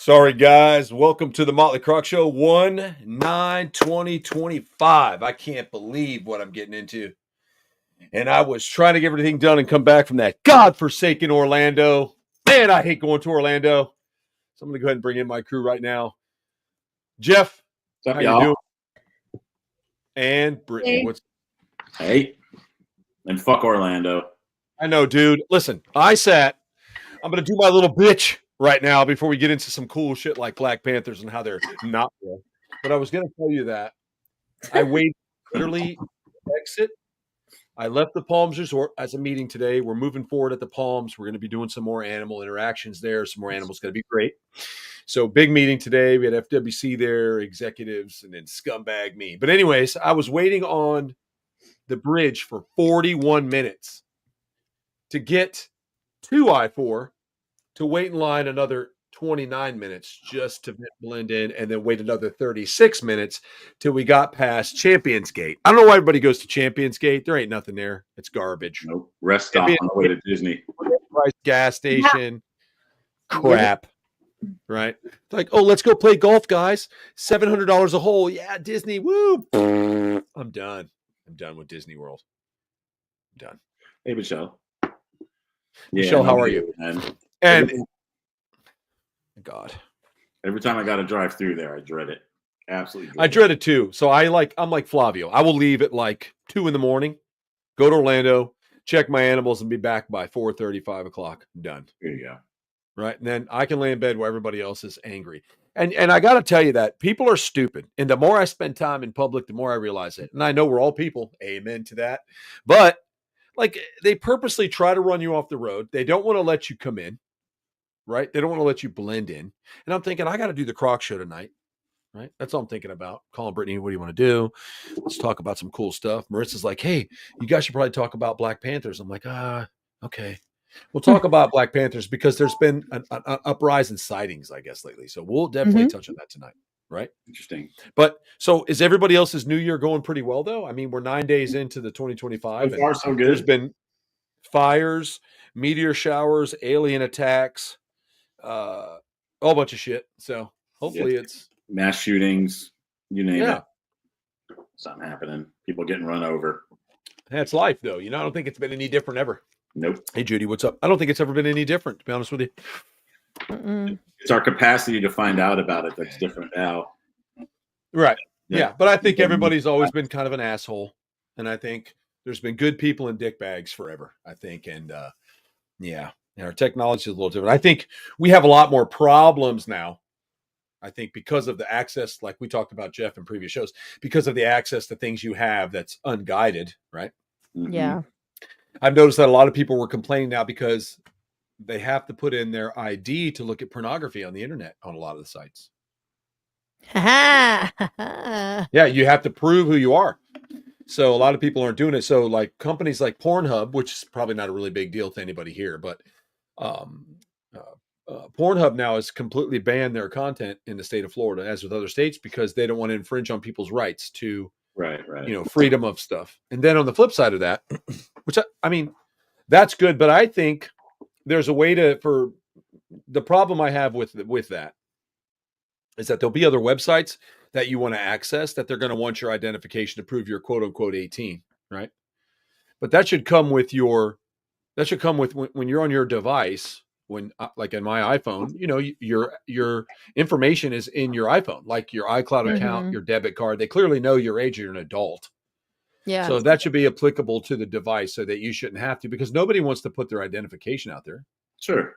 Sorry, guys. Welcome to the Motley Croc Show 1/9/2025. I can't believe what I'm getting into. And I was trying to get everything done and come back from that godforsaken Orlando. Man, I hate going to Orlando. So I'm going to go ahead and bring in my crew right now. Jeff, What's up, how y'all? you doing? And Brittany, Hey. what's Hey, and fuck Orlando. I know, dude. Listen, I'm going to do my little bitch right now before we get into some cool shit like Black Panthers and how they're not real. But I was going to tell you that I waited literally to exit. I left the Palms Resort as a meeting today. We're moving forward at the Palms. We're going to be doing some more animal interactions there. Some more animals going to be great. So big meeting today. We had FWC there, executives, and then scumbag me. But anyways, I was waiting on the bridge for 41 minutes to get to I-4 to wait in line another 29 minutes just to blend in and then wait another 36 minutes till we got past Champions Gate. I don't know why everybody goes to Champions Gate. There ain't nothing there. It's garbage. Nope. Rest stop on the way to Disney. Gas station. Crap. Right? It's like, oh, let's go play golf, guys. $700 a hole. Yeah, Disney. Woo. I'm done. I'm done with Disney World. I'm done. Hey, Michelle. Michelle, how are you? And God, every time I got to drive through there, I dread it. Absolutely. I dread it too. So I'm like Flavio. I will leave at like 2 a.m, go to Orlando, check my animals, and be back by 4:30, 5 o'clock. Done. There you go. Right. And then I can lay in bed while everybody else is angry. And I got to tell you that people are stupid. And the more I spend time in public, the more I realize it. And I know we're all people. Amen to that. But like they purposely try to run you off the road. They don't want to let you come in. Right. They don't want to let you blend in. And I'm thinking, I got to do the Croc show tonight. Right. That's all I'm thinking about. Calling Brittany, what do you want to do? Let's talk about some cool stuff. Marissa's like, hey, you guys should probably talk about Black Panthers. I'm like, okay. We'll talk about Black Panthers because there's been an uprise in sightings, I guess, lately. So we'll definitely touch on that tonight. Right. Interesting. But so is everybody else's new year going pretty well, though? I mean, we're 9 days into the 2025. So far, so good. There's been fires, meteor showers, alien attacks, a whole bunch of shit. So hopefully it's mass shootings, you name Yeah. it. Something happening. People getting run over. That's life, though. I don't think it's been any different ever. Nope. Hey, Judy, what's up? I don't think it's ever been any different, to be honest with you. It's our capacity to find out about it that's different now. Right. Yeah. But I think everybody's always been kind of an asshole. And I think there's been good people and dickbags forever, I think. And our technology is a little different. I think we have a lot more problems now. I think because of the access, like we talked about, Jeff, in previous shows, because of the access to things you have that's unguided, right? Yeah. I've noticed that a lot of people were complaining now because they have to put in their ID to look at pornography on the internet on a lot of the sites. Yeah, you have to prove who you are. So a lot of people aren't doing it. So like companies like Pornhub, which is probably not a really big deal to anybody here, but Pornhub now has completely banned their content in the state of Florida, as with other states, because they don't want to infringe on people's rights to, right. Freedom of stuff. And then on the flip side of that, which I mean, that's good, but I think there's a way for the problem I have with that is that there'll be other websites that you want to access that they're going to want your identification to prove you're quote unquote 18, right? But that should come with when you're on your device. When like in my iPhone, your information is in your iPhone, like your iCloud account, your debit card. They clearly know your age. You're an adult. Yeah. So that should be applicable to the device so that you shouldn't have to, because nobody wants to put their identification out there. Sure.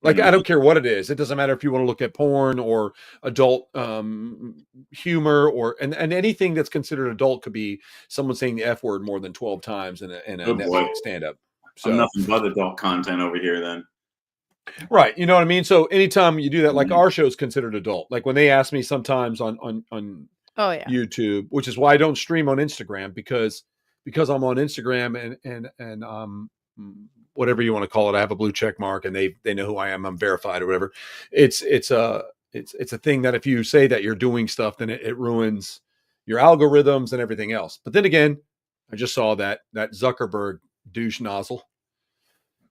Like, I don't care what it is. It doesn't matter if you want to look at porn or adult humor and anything that's considered adult could be someone saying the F word more than 12 times in a Netflix stand-up. So I'm nothing but adult content over here then. Right. You know what I mean? So anytime you do that, like our show is considered adult. Like when they ask me sometimes on YouTube, which is why I don't stream on Instagram, because I'm on Instagram and whatever you want to call it, I have a blue check mark and they know who I am. I'm verified or whatever. It's a thing that if you say that you're doing stuff, then it ruins your algorithms and everything else. But then again, I just saw that Zuckerberg douche nozzle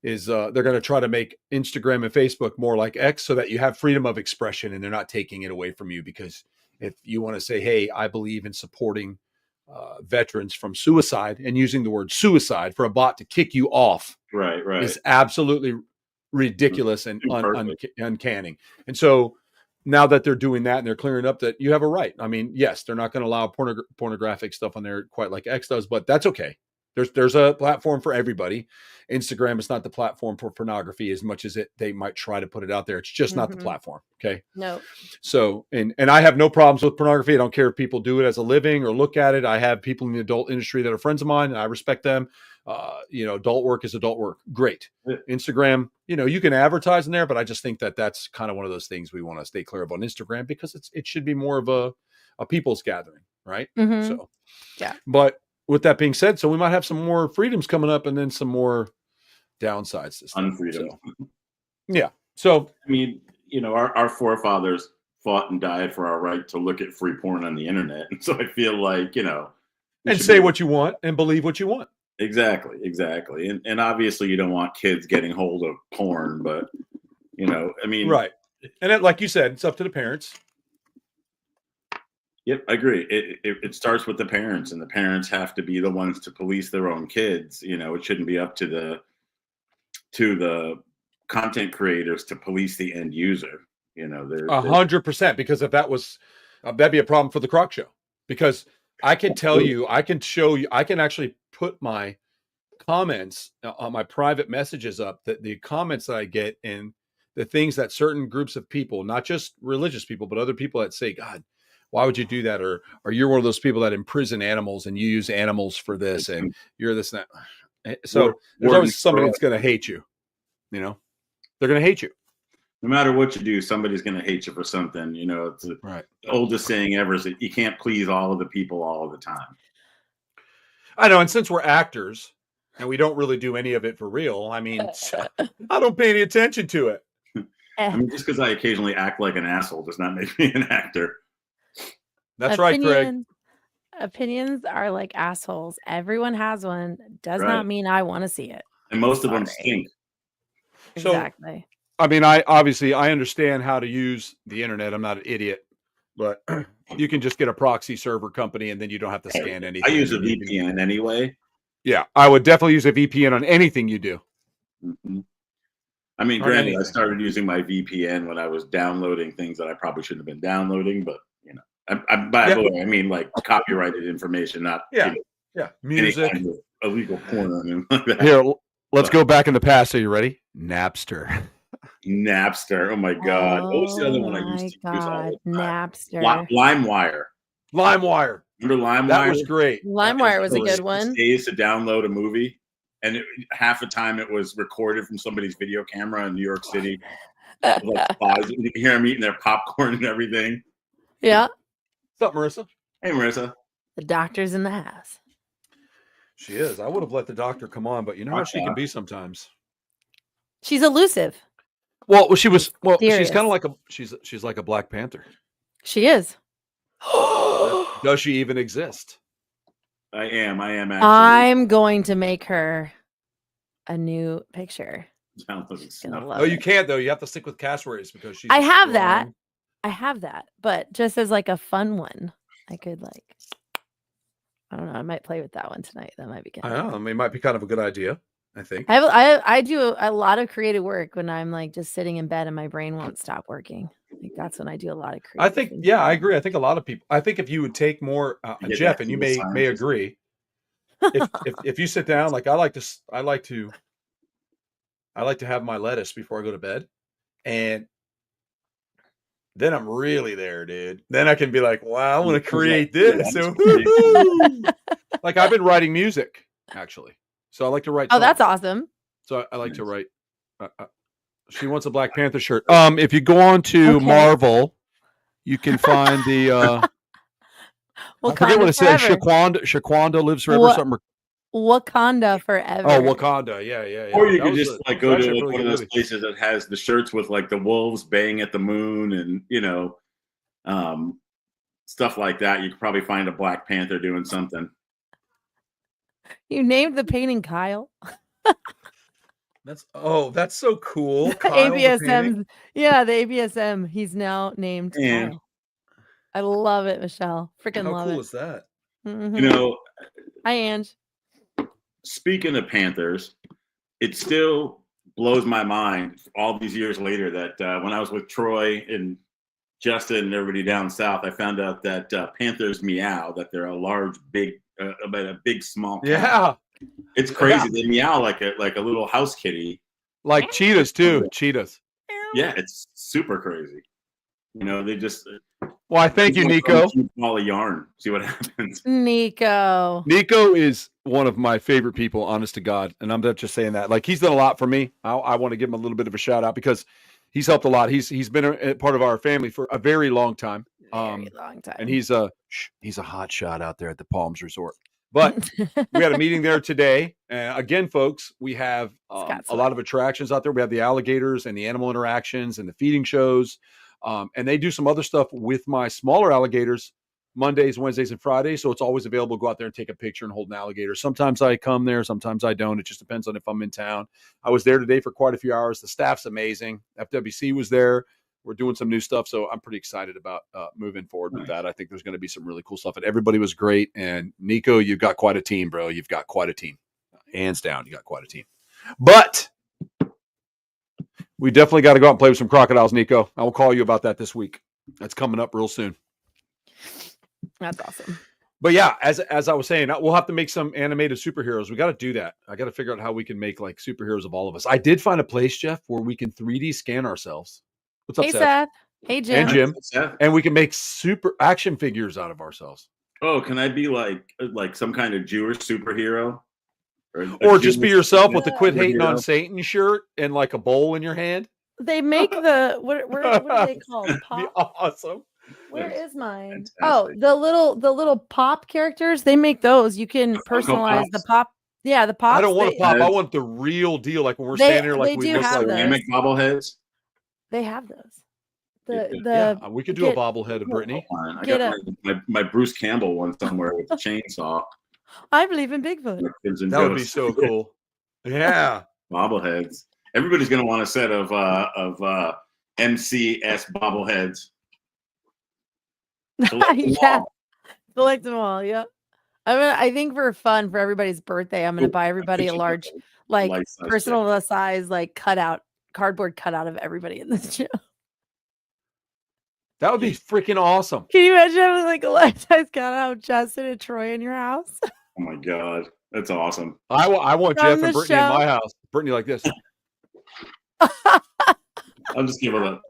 is they're going to try to make Instagram and Facebook more like X so that you have freedom of expression and they're not taking it away from you. Because if you want to say, hey, I believe in supporting veterans from suicide, and using the word suicide for a bot to kick you off right is absolutely ridiculous and Perfect. uncanny. And so now that they're doing that and they're clearing up that you have a right. I mean, yes, they're not going to allow pornographic stuff on there quite like X does, but that's okay. There's a platform for everybody. Instagram is not the platform for pornography as much as they might try to put it out there. It's just not the platform. Okay. No. So, and I have no problems with pornography. I don't care if people do it as a living or look at it. I have people in the adult industry that are friends of mine and I respect them. Adult work is adult work. Great. Instagram, you can advertise in there, but I just think that that's kind of one of those things we want to stay clear of on Instagram, because it should be more of a people's gathering. Right. So, yeah. But with that being said, so we might have some more freedoms coming up and then some more downsides to stuff. Unfreedom. So, yeah. So, I mean, our forefathers fought and died for our right to look at free porn on the internet. And so I feel like, and say what you want and believe what you want. Exactly. And obviously you don't want kids getting hold of porn, but, I mean. Right. And like you said, it's up to the parents. Yep, I agree. It starts with the parents, and the parents have to be the ones to police their own kids. It shouldn't be up to the content creators to police the end user. 100%, because if that was, that'd be a problem for the Croc show, because I can tell you, I can show you, I can actually put my comments on my private messages up, that the comments that I get and the things that certain groups of people, not just religious people, but other people that say, God, why would you do that? Or you're one of those people that imprison animals and you use animals for this and you're this and that. So there's always somebody that's going to hate you. They're going to hate you. No matter what you do, somebody's going to hate you for something. It's the oldest saying ever is that you can't please all of the people all of the time. I know. And since we're actors and we don't really do any of it for real, I mean, I don't pay any attention to it. I mean, just because I occasionally act like an asshole does not make me an actor. That's right, Craig. Opinions are like assholes. Everyone has one. Does not mean I want to see it. And most of them stink. Exactly. So, I mean, I understand how to use the internet. I'm not an idiot, but you can just get a proxy server company and then you don't have to scan anything. I use a VPN anyway. Yeah, I would definitely use a VPN on anything you do. Mm-hmm. I mean, granted, I started using my VPN when I was downloading things that I probably shouldn't have been downloading, but by the way, I mean like copyrighted information, not music, any kind of illegal porn or anything like that. Here, let's go back in the past. Are you ready? Napster. Oh my God! What was the other one I used to use all the time? Napster. LimeWire. LimeWire. Remember LimeWire? That was great. LimeWire was a good one. Days to download a movie, and half the time it was recorded from somebody's video camera in New York City. Like spies. You can hear them eating their popcorn and everything. Yeah. What's up, Marissa? Hey, Marissa. The doctor's in the house. She is. I would have let the doctor come on, but you know how she can be sometimes. She's elusive. Well, she was. Well, Serious. she's kind of like she's like a Black Panther. She is. Does she even exist? I am actually. I'm going to make her a new picture. Oh, you can't though. You have to stick with cassowaries because she's. I have that, but just as like a fun one, I could I don't know. I might play with that one tonight. That might be good. I don't know. I mean, it might be kind of a good idea. I think. I do a lot of creative work when I'm like just sitting in bed and my brain won't stop working. Like that's when I do a lot of creative. I think, yeah, I agree. I think a lot of people. I think if you would take more, Jeff, and you may agree. If you sit down, like I like to have my lettuce before I go to bed, and then I'm really there, dude. Then I can be like, wow, I want to create this. So, like I've been writing music actually. So I like to write. Oh, that's awesome. So I like to write. She wants a Black Panther shirt. If you go on to Marvel, you can find the. I forget what it says. Shaquanda lives forever. Something. Wakanda forever. Oh, Wakanda. Yeah. Or you could just go to one of those places that has the shirts with like the wolves baying at the moon and stuff like that. You could probably find a Black Panther doing something. You named the painting Kyle. That's so cool. Kyle, the painting. ABSM. Yeah, the ABSM. He's now named And Kyle. I love it, Michelle. Freaking How love cool it. is that? Mhm. you know, Hi, Ange. speaking of Panthers, it still blows my mind all these years later that when I was with Troy and Justin and everybody down south, I found out that panthers meow, that they're a large, big, about a big, small cat. Yeah. It's crazy. They meow like a little house kitty. Like cheetahs too. Cheetahs. Yeah, it's super crazy. They just. Well, thank you, Nico. Ball of yarn. See what happens. Nico is one of my favorite people, honest to God. And I'm not just saying that. Like, he's done a lot for me. I want to give him a little bit of a shout out because he's helped a lot. He's been a part of our family for a very long time. Very long time. And he's a hot shot out there at the Palms Resort. But we had a meeting there today. Again, folks, we have a lot of attractions out there. We have the alligators and the animal interactions and the feeding shows. And they do some other stuff with my smaller alligators Mondays, Wednesdays, and Fridays. So it's always available to go out there and take a picture and hold an alligator. Sometimes I come there, sometimes I don't. It just depends on if I'm in town. I was there today for quite a few hours. The staff's amazing. FWC was there. We're doing some new stuff. So I'm pretty excited about moving forward with that. I think there's going to be some really cool stuff. And everybody was great. And Nico, you've got quite a team, bro. You've got quite a team. Hands down, you got quite a team. But we definitely got to go out and play with some crocodiles, Nico. I will call you about that this week. That's coming up real soon. That's awesome. But yeah, as I was saying, we'll have to make some animated superheroes. We got to do that. I got to figure out how we can make like superheroes of all of us. I did find a place, Jeff, where we can 3D scan ourselves. What's up, Seth? Hey, Jim. And Jim. And we can make super action figures out of ourselves. Oh, can I be like some kind of Jewish superhero? Or just be yourself with the quit hating on Satan shirt and like a bowl in your hand? They make the what are they called? Pop? Be awesome. Where is mine? Fantastic. Oh, the little pop characters. They make those. You can personalize the pop. Yeah, the pop. I don't want a pop. I want the real deal. Like when we're standing here, like we look like ceramic bobbleheads. They have those. We could do a bobblehead of Brittany. I got my Bruce Campbell one somewhere with the chainsaw. I believe in Bigfoot. That would be so cool. Yeah, bobbleheads. Everybody's gonna want a set of MCS bobbleheads. Yeah, collect them all. Yeah, I think for fun for everybody's birthday, I'm gonna buy everybody a large, like personal size, like cardboard cutout of everybody in this show. That would be freaking awesome. Can you imagine having like a life-size cutout of Justin and Troy in your house? Oh my god, that's awesome. I want Jeff and Brittany in my house. Brittany like this. I'll just give her a.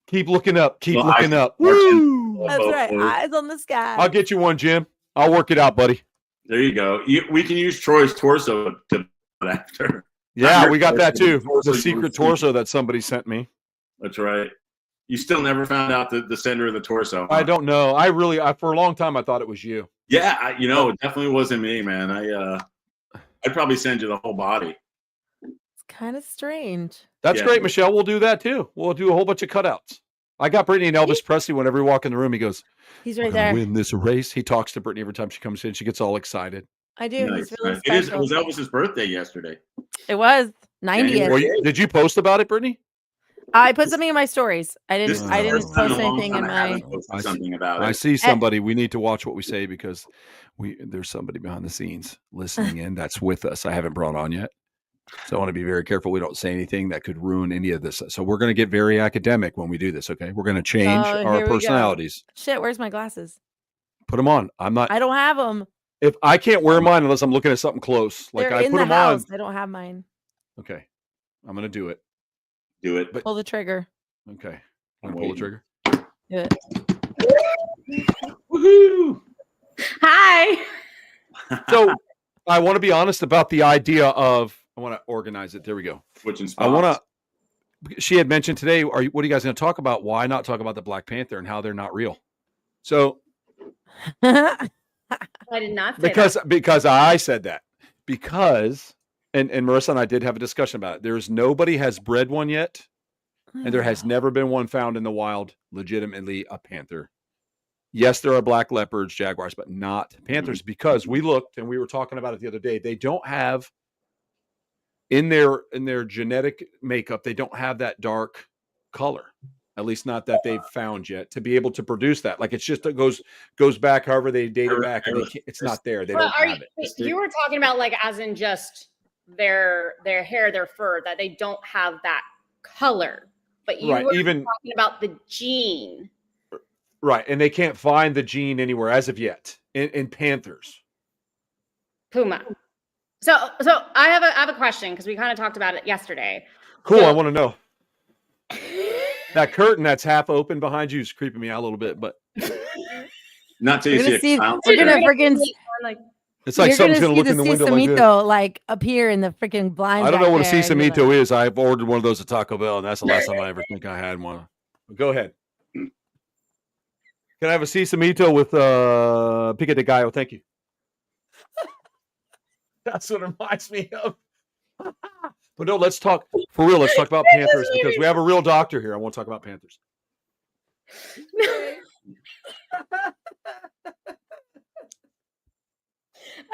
Keep looking up. Keep looking up. Woo! That's right. Eyes on the sky. I'll get you one, Jim. I'll work it out, buddy. There you go. We can use Troy's torso to after. Yeah, we got that too. The secret torso that somebody sent me. That's right. You still never found out the center of the torso. Huh? I don't know. I for a long time I thought it was you. Yeah, it definitely wasn't me, man. I'd probably send you the whole body. It's kind of strange. That's great, Michelle. We'll do that too. We'll do a whole bunch of cutouts. I got Brittany and Elvis Presley whenever we walk in the room. He goes, "He's right there. Win this race." He talks to Brittany every time she comes in. She gets all excited. I do. Nice. He's really special. It was Elvis's birthday yesterday. It was 90th. Did you post about it, Brittany? I put something in my stories. I didn't post anything in my. I see somebody. We need to watch what we say because there's somebody behind the scenes listening in that's with us. I haven't brought on yet. So I want to be very careful we don't say anything that could ruin any of this. So we're going to get very academic when we do this, okay? We're going to change our personalities. Shit, where's my glasses? Put them on. I don't have them. If I can't wear mine unless I'm looking at something close. Like They're I in put the them house. on. I don't have mine. Okay. I'm going to do it. Do it. Pull the trigger. Okay. I'm going to pull the trigger. Do it. Woohoo! Hi. So I want to be honest about the idea of I want to organize it. There we go. She had mentioned today, what are you guys going to talk about? Why not talk about the Black Panther and how they're not real? So I did not say because I said that. Because and Marissa and I did have a discussion about it. Nobody has bred one yet, and there has never been one found in the wild, legitimately a panther. Yes, there are black leopards, jaguars, but not panthers because we looked and we were talking about it the other day. They don't have in their genetic makeup, they don't have that dark color, at least not that they've found yet, to be able to produce that. Like it's just, it goes back however they date it back, and it's not there. They don't have it. You were talking about like as in just their hair, their fur, that they don't have that color. But you were even talking about the gene. Right. And they can't find the gene anywhere as of yet in panthers. Puma. So I have a question, because we kind of talked about it yesterday. Cool. So, I want to know. That curtain that's half open behind you is creeping me out a little bit, but not till you see a clown. We're gonna freaking it's like something's gonna look in the window like this. Like appear in the freaking blind. I don't know what a sisamito is. I've ordered one of those at Taco Bell, and that's the last time I ever think I had one. Go ahead. Can I have a sisamito with pico de gallo? Thank you. That's what it reminds me of. But no, let's talk for real. Let's talk about panthers, because we have a real doctor here. I want to talk about panthers.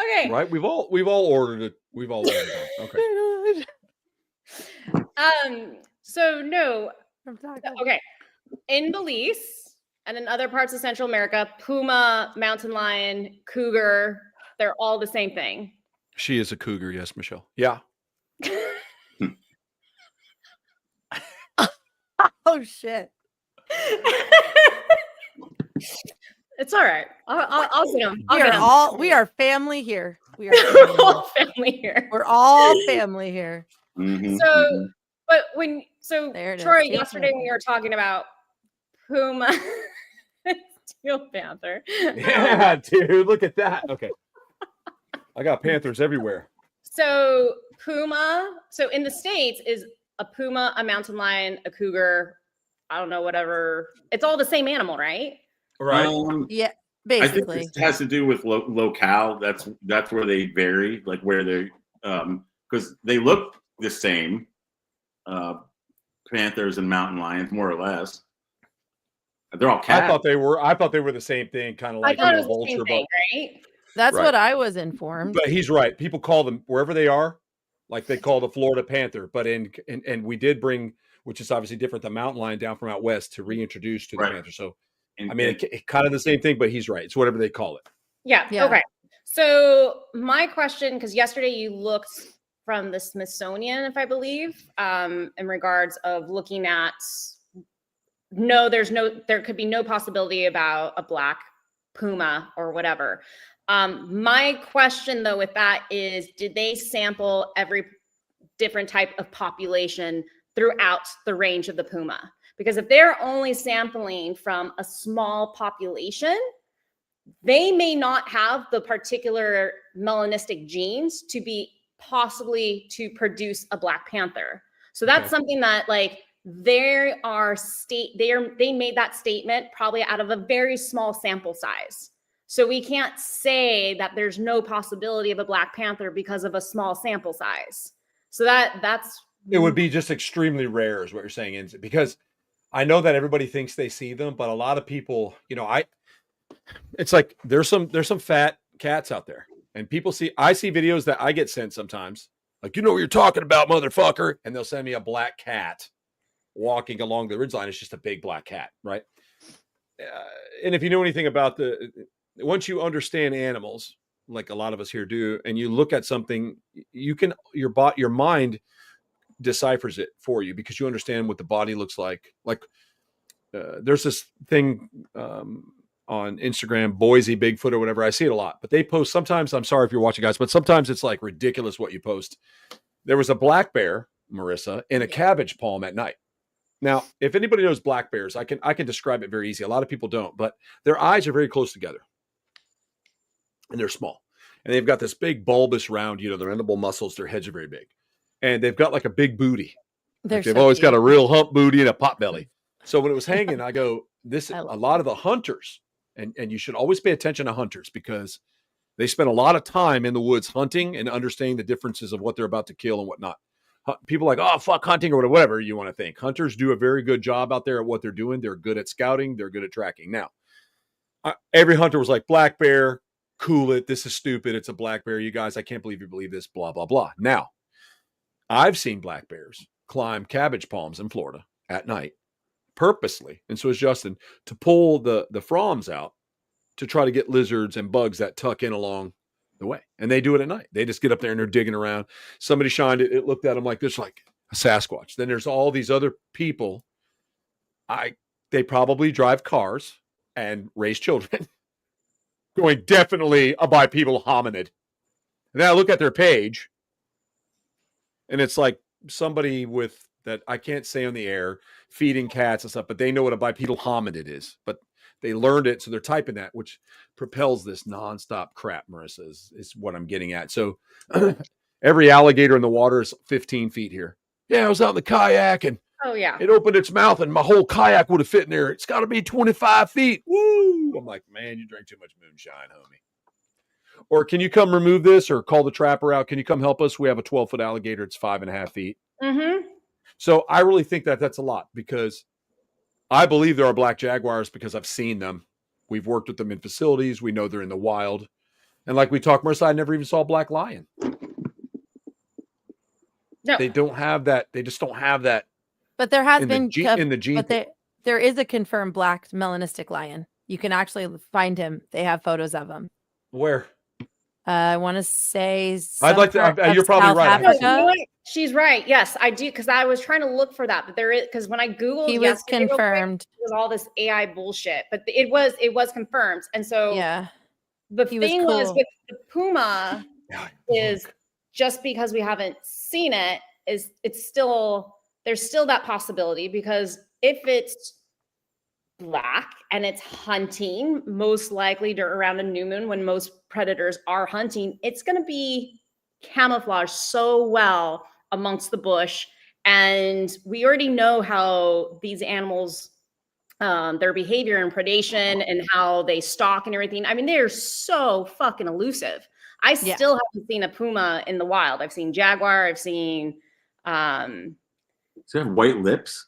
Okay. Right? We've all ordered it. We've all ordered it. Okay. So no. Okay. In Belize and in other parts of Central America, puma, mountain lion, cougar, they're all the same thing. She is a cougar, yes, Michelle. Yeah. Oh shit. It's all right. I'll get them. We are family here. We are all family here. We're all family here. Mm-hmm. Troy, yesterday when you were talking about puma, steel panther. Yeah, dude, look at that. Okay. I got panthers everywhere. So puma, so in the States is a puma, a mountain lion, a cougar, I don't know, whatever. It's all the same animal, right? Right. Yeah, basically. I think this has to do with locale. That's where they vary, like where they because they look the same. Panthers and mountain lions, more or less. They're all cats. I thought they were the same thing, kind of like I thought it was vulture, the same thing, right? That's right. what I was informed. But he's right. People call them wherever they are, like they call the Florida panther. But and we did bring, which is obviously different, the mountain lion down from out west to reintroduce to the panther. So I mean, it kind of the same thing, but he's right. It's whatever they call it. Yeah. Okay. So my question, because yesterday you looked from the Smithsonian, if I believe, in regards of looking at, there could be no possibility about a black puma or whatever. My question though with that is, did they sample every different type of population throughout the range of the puma? Because if they're only sampling from a small population, they may not have the particular melanistic genes to be possibly to produce a black panther. So that's something that like they made that statement probably out of a very small sample size. So we can't say that there's no possibility of a black panther because of a small sample size. So that's it would be just extremely rare is what you're saying, because I know that everybody thinks they see them, but a lot of people, it's like there's some fat cats out there, and I see videos that I get sent sometimes, like, what you're talking about, motherfucker, and they'll send me a black cat walking along the ridgeline. It's just a big black cat, right? And if you know anything about once you understand animals, like a lot of us here do, and you look at something, your mind deciphers it for you because you understand what the body looks like. Like there's this thing on Instagram, Boise Bigfoot or whatever. I see it a lot, but they post sometimes. I'm sorry if you're watching, guys, but sometimes it's like ridiculous what you post. There was a black bear, Marissa, in a cabbage palm at night. Now, if anybody knows black bears, I can describe it very easy. A lot of people don't, but their eyes are very close together, and they're small, and they've got this big bulbous round, their edible muscles. Their heads are very big. And they've got like a big booty. They've always got a real hump booty and a pot belly. So when it was hanging, I go, a lot of the hunters, and you should always pay attention to hunters because they spend a lot of time in the woods hunting and understanding the differences of what they're about to kill and whatnot. People like, oh, fuck hunting or whatever you want to think. Hunters do a very good job out there at what they're doing. They're good at scouting. They're good at tracking. Now, every hunter was like, black bear, cool it. This is stupid. It's a black bear. You guys, I can't believe you believe this, blah, blah, blah. Now, I've seen black bears climb cabbage palms in Florida at night purposely, and so is Justin, to pull the froms out to try to get lizards and bugs that tuck in along the way. And they do it at night. They just get up there and they're digging around. Somebody shined it. It looked at them like this, like a Sasquatch. Then there's all these other people. They probably drive cars and raise children going definitely a bipedal hominid. And then I look at their page and it's like somebody with that I can't say on the air feeding cats and stuff, but they know what a bipedal hominid is, but they learned it. So they're typing that, which propels this nonstop crap, Marissa, is what I'm getting at. So every alligator in the water is 15 feet here. Yeah, I was out in the kayak and Oh yeah. it opened its mouth and my whole kayak would have fit in there. It's got to be 25 feet. Woo! I'm like, man, you drank too much moonshine, homie. Or can you come remove this or call the trapper out? Can you come help us? We have a 12-foot alligator. It's 5.5 feet. Mm-hmm. So I really think that that's a lot because I believe there are black jaguars because I've seen them. We've worked with them in facilities. We know they're in the wild. And like we talked, Marissa, I never even saw a black lion. No. They don't have that. They just don't have that. But there has in been the gene. But there is a confirmed black melanistic lion. You can actually find him. They have photos of him. Where? I want to say I'd like to. You're probably South right. No, you Africa. know what? She's right. Yes, I do. Because I was trying to look for that, but there is, because when I Googled, He was yesterday real quick, confirmed. it was all this AI bullshit, but it was confirmed. And so Yeah. the He was thing was cool. with the puma is just because we haven't seen it is it's still there's still that possibility, because if it's black and it's hunting, most likely around a new moon when most predators are hunting, it's going to be camouflaged so well amongst the bush. And we already know how these animals, their behavior and predation and how they stalk and everything. I mean, they're so fucking elusive. I still haven't seen a puma in the wild. I've seen jaguar. I've seen. Does it have white lips?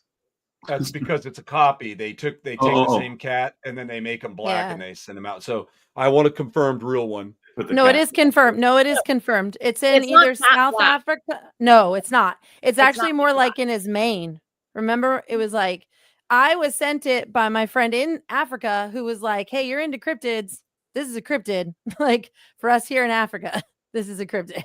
That's because it's a copy. They take the same cat and then they make them black and they send them out. So I want a confirmed real one. No, it is confirmed. No, it is confirmed. It's in either South Africa. No, it's not. It's actually more like in his mane. Remember, it was like I was sent it by my friend in Africa who was like, "Hey, you're into cryptids. This is a cryptid. Like for us here in Africa, this is a cryptid."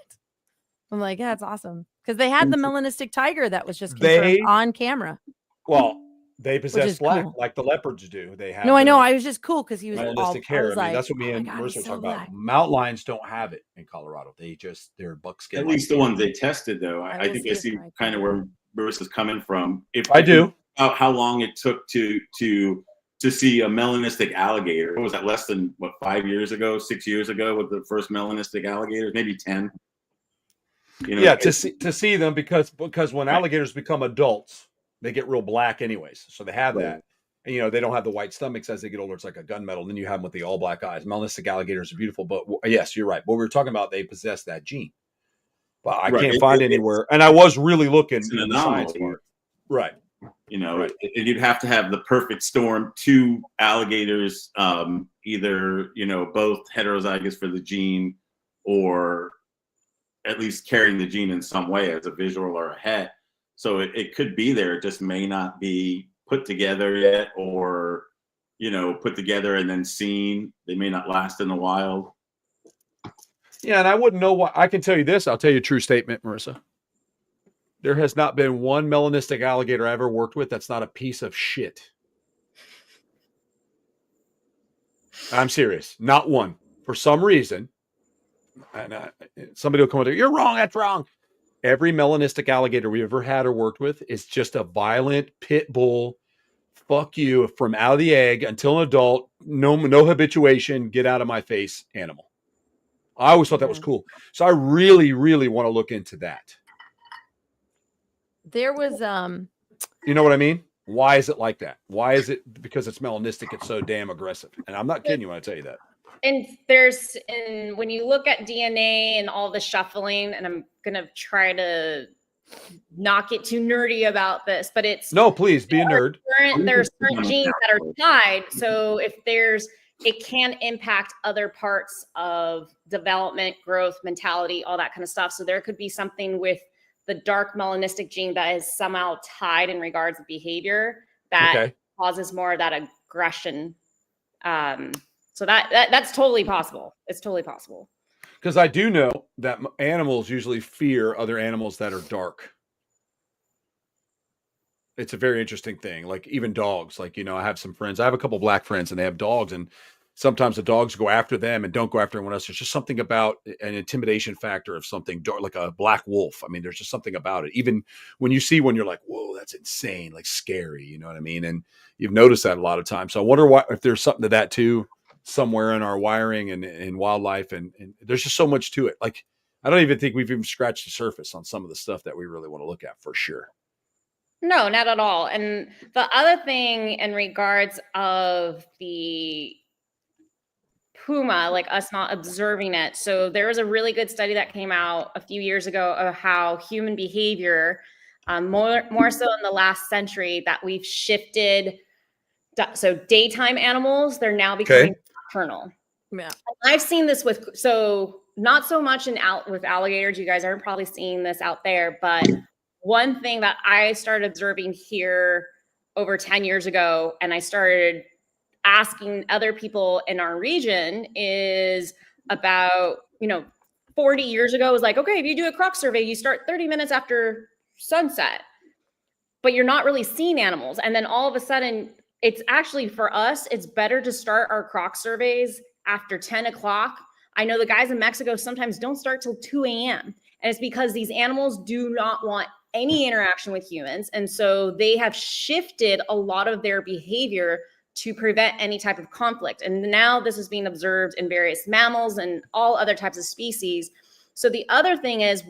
I'm like, yeah, it's awesome because they had the melanistic tiger that was just confirmed on camera. Well, they possess black cool. like the leopards do. They have. No, I know. I was just cool because he was melanistic hair. I mean, that's what me and God, Marissa so talk black. about. Mountain lions don't have it in Colorado. They're buckskin. At least the ones they tested, though. I think I see kind of where Marissa's coming from. If I do. How long it took to see a melanistic alligator. What was that? Less than 5 years ago, 6 years ago, with the first melanistic alligators, maybe 10. You know, yeah, to see them because when alligators become adults, they get real black anyways. So they have that. And, they don't have the white stomachs as they get older. It's like a gunmetal. And then you have them with the all black eyes. Melanistic alligators are beautiful. But yes, you're right. What we were talking about, they possess that gene. But I can't find anywhere. And I was really looking in the science part. Right. And you'd have to have the perfect storm, two alligators, either, both heterozygous for the gene or at least carrying the gene in some way as a visual or a het. So it could be there. It just may not be put together yet or, put together and then seen. They may not last in the wild. Yeah, and I wouldn't know why. I can tell you this. I'll tell you a true statement, Marissa. There has not been one melanistic alligator I ever worked with that's not a piece of shit. I'm serious. Not one. For some reason, and somebody will come over, you're wrong, that's wrong. Every melanistic alligator we ever had or worked with is just a violent pit bull, fuck you, from out of the egg until an adult, no habituation, get out of my face animal. I always thought that was cool. So I really, really want to look into that. There was you know what I mean? Why is it like that? Why is it because it's melanistic, it's so damn aggressive? And I'm not kidding you when I tell you that. And when you look at DNA and all the shuffling, and I'm gonna try to not get too nerdy about this, but no, please be a nerd. There's certain genes that are tied. So if it can impact other parts of development, growth, mentality, all that kind of stuff. So there could be something with the dark melanistic gene that is somehow tied in regards to behavior that causes more of that aggression. So that's totally possible. It's totally possible. Because I do know that animals usually fear other animals that are dark. It's a very interesting thing. Like even dogs, like, I have some friends, I have a couple black friends and they have dogs, and sometimes the dogs go after them and don't go after anyone else. There's just something about an intimidation factor of something like a black wolf. I mean, there's just something about it. Even when you see one, you're like, whoa, that's insane, like scary. You know what I mean? And you've noticed that a lot of times. So I wonder if there's something to that too, somewhere in our wiring and in wildlife. And there's just so much to it. Like, I don't even think we've even scratched the surface on some of the stuff that we really want to look at for sure. No, not at all. And the other thing in regards of the puma, like us not observing it. So there was a really good study that came out a few years ago of how human behavior, more so in the last century, that we've shifted. So daytime animals, they're now becoming nocturnal. Yeah. I've seen this so not so much with alligators. You guys aren't probably seeing this out there, but one thing that I started observing here over 10 years ago, and I started asking other people in our region, is about, 40 years ago, it was like, okay, if you do a Croc survey, you start 30 minutes after sunset, but you're not really seeing animals. And then all of a sudden, it's actually, for us, it's better to start our Croc surveys after 10 o'clock. I know the guys in Mexico sometimes don't start till 2 a.m. And it's because these animals do not want any interaction with humans. And so they have shifted a lot of their behavior to prevent any type of conflict. And now this is being observed in various mammals and all other types of species. So the other thing is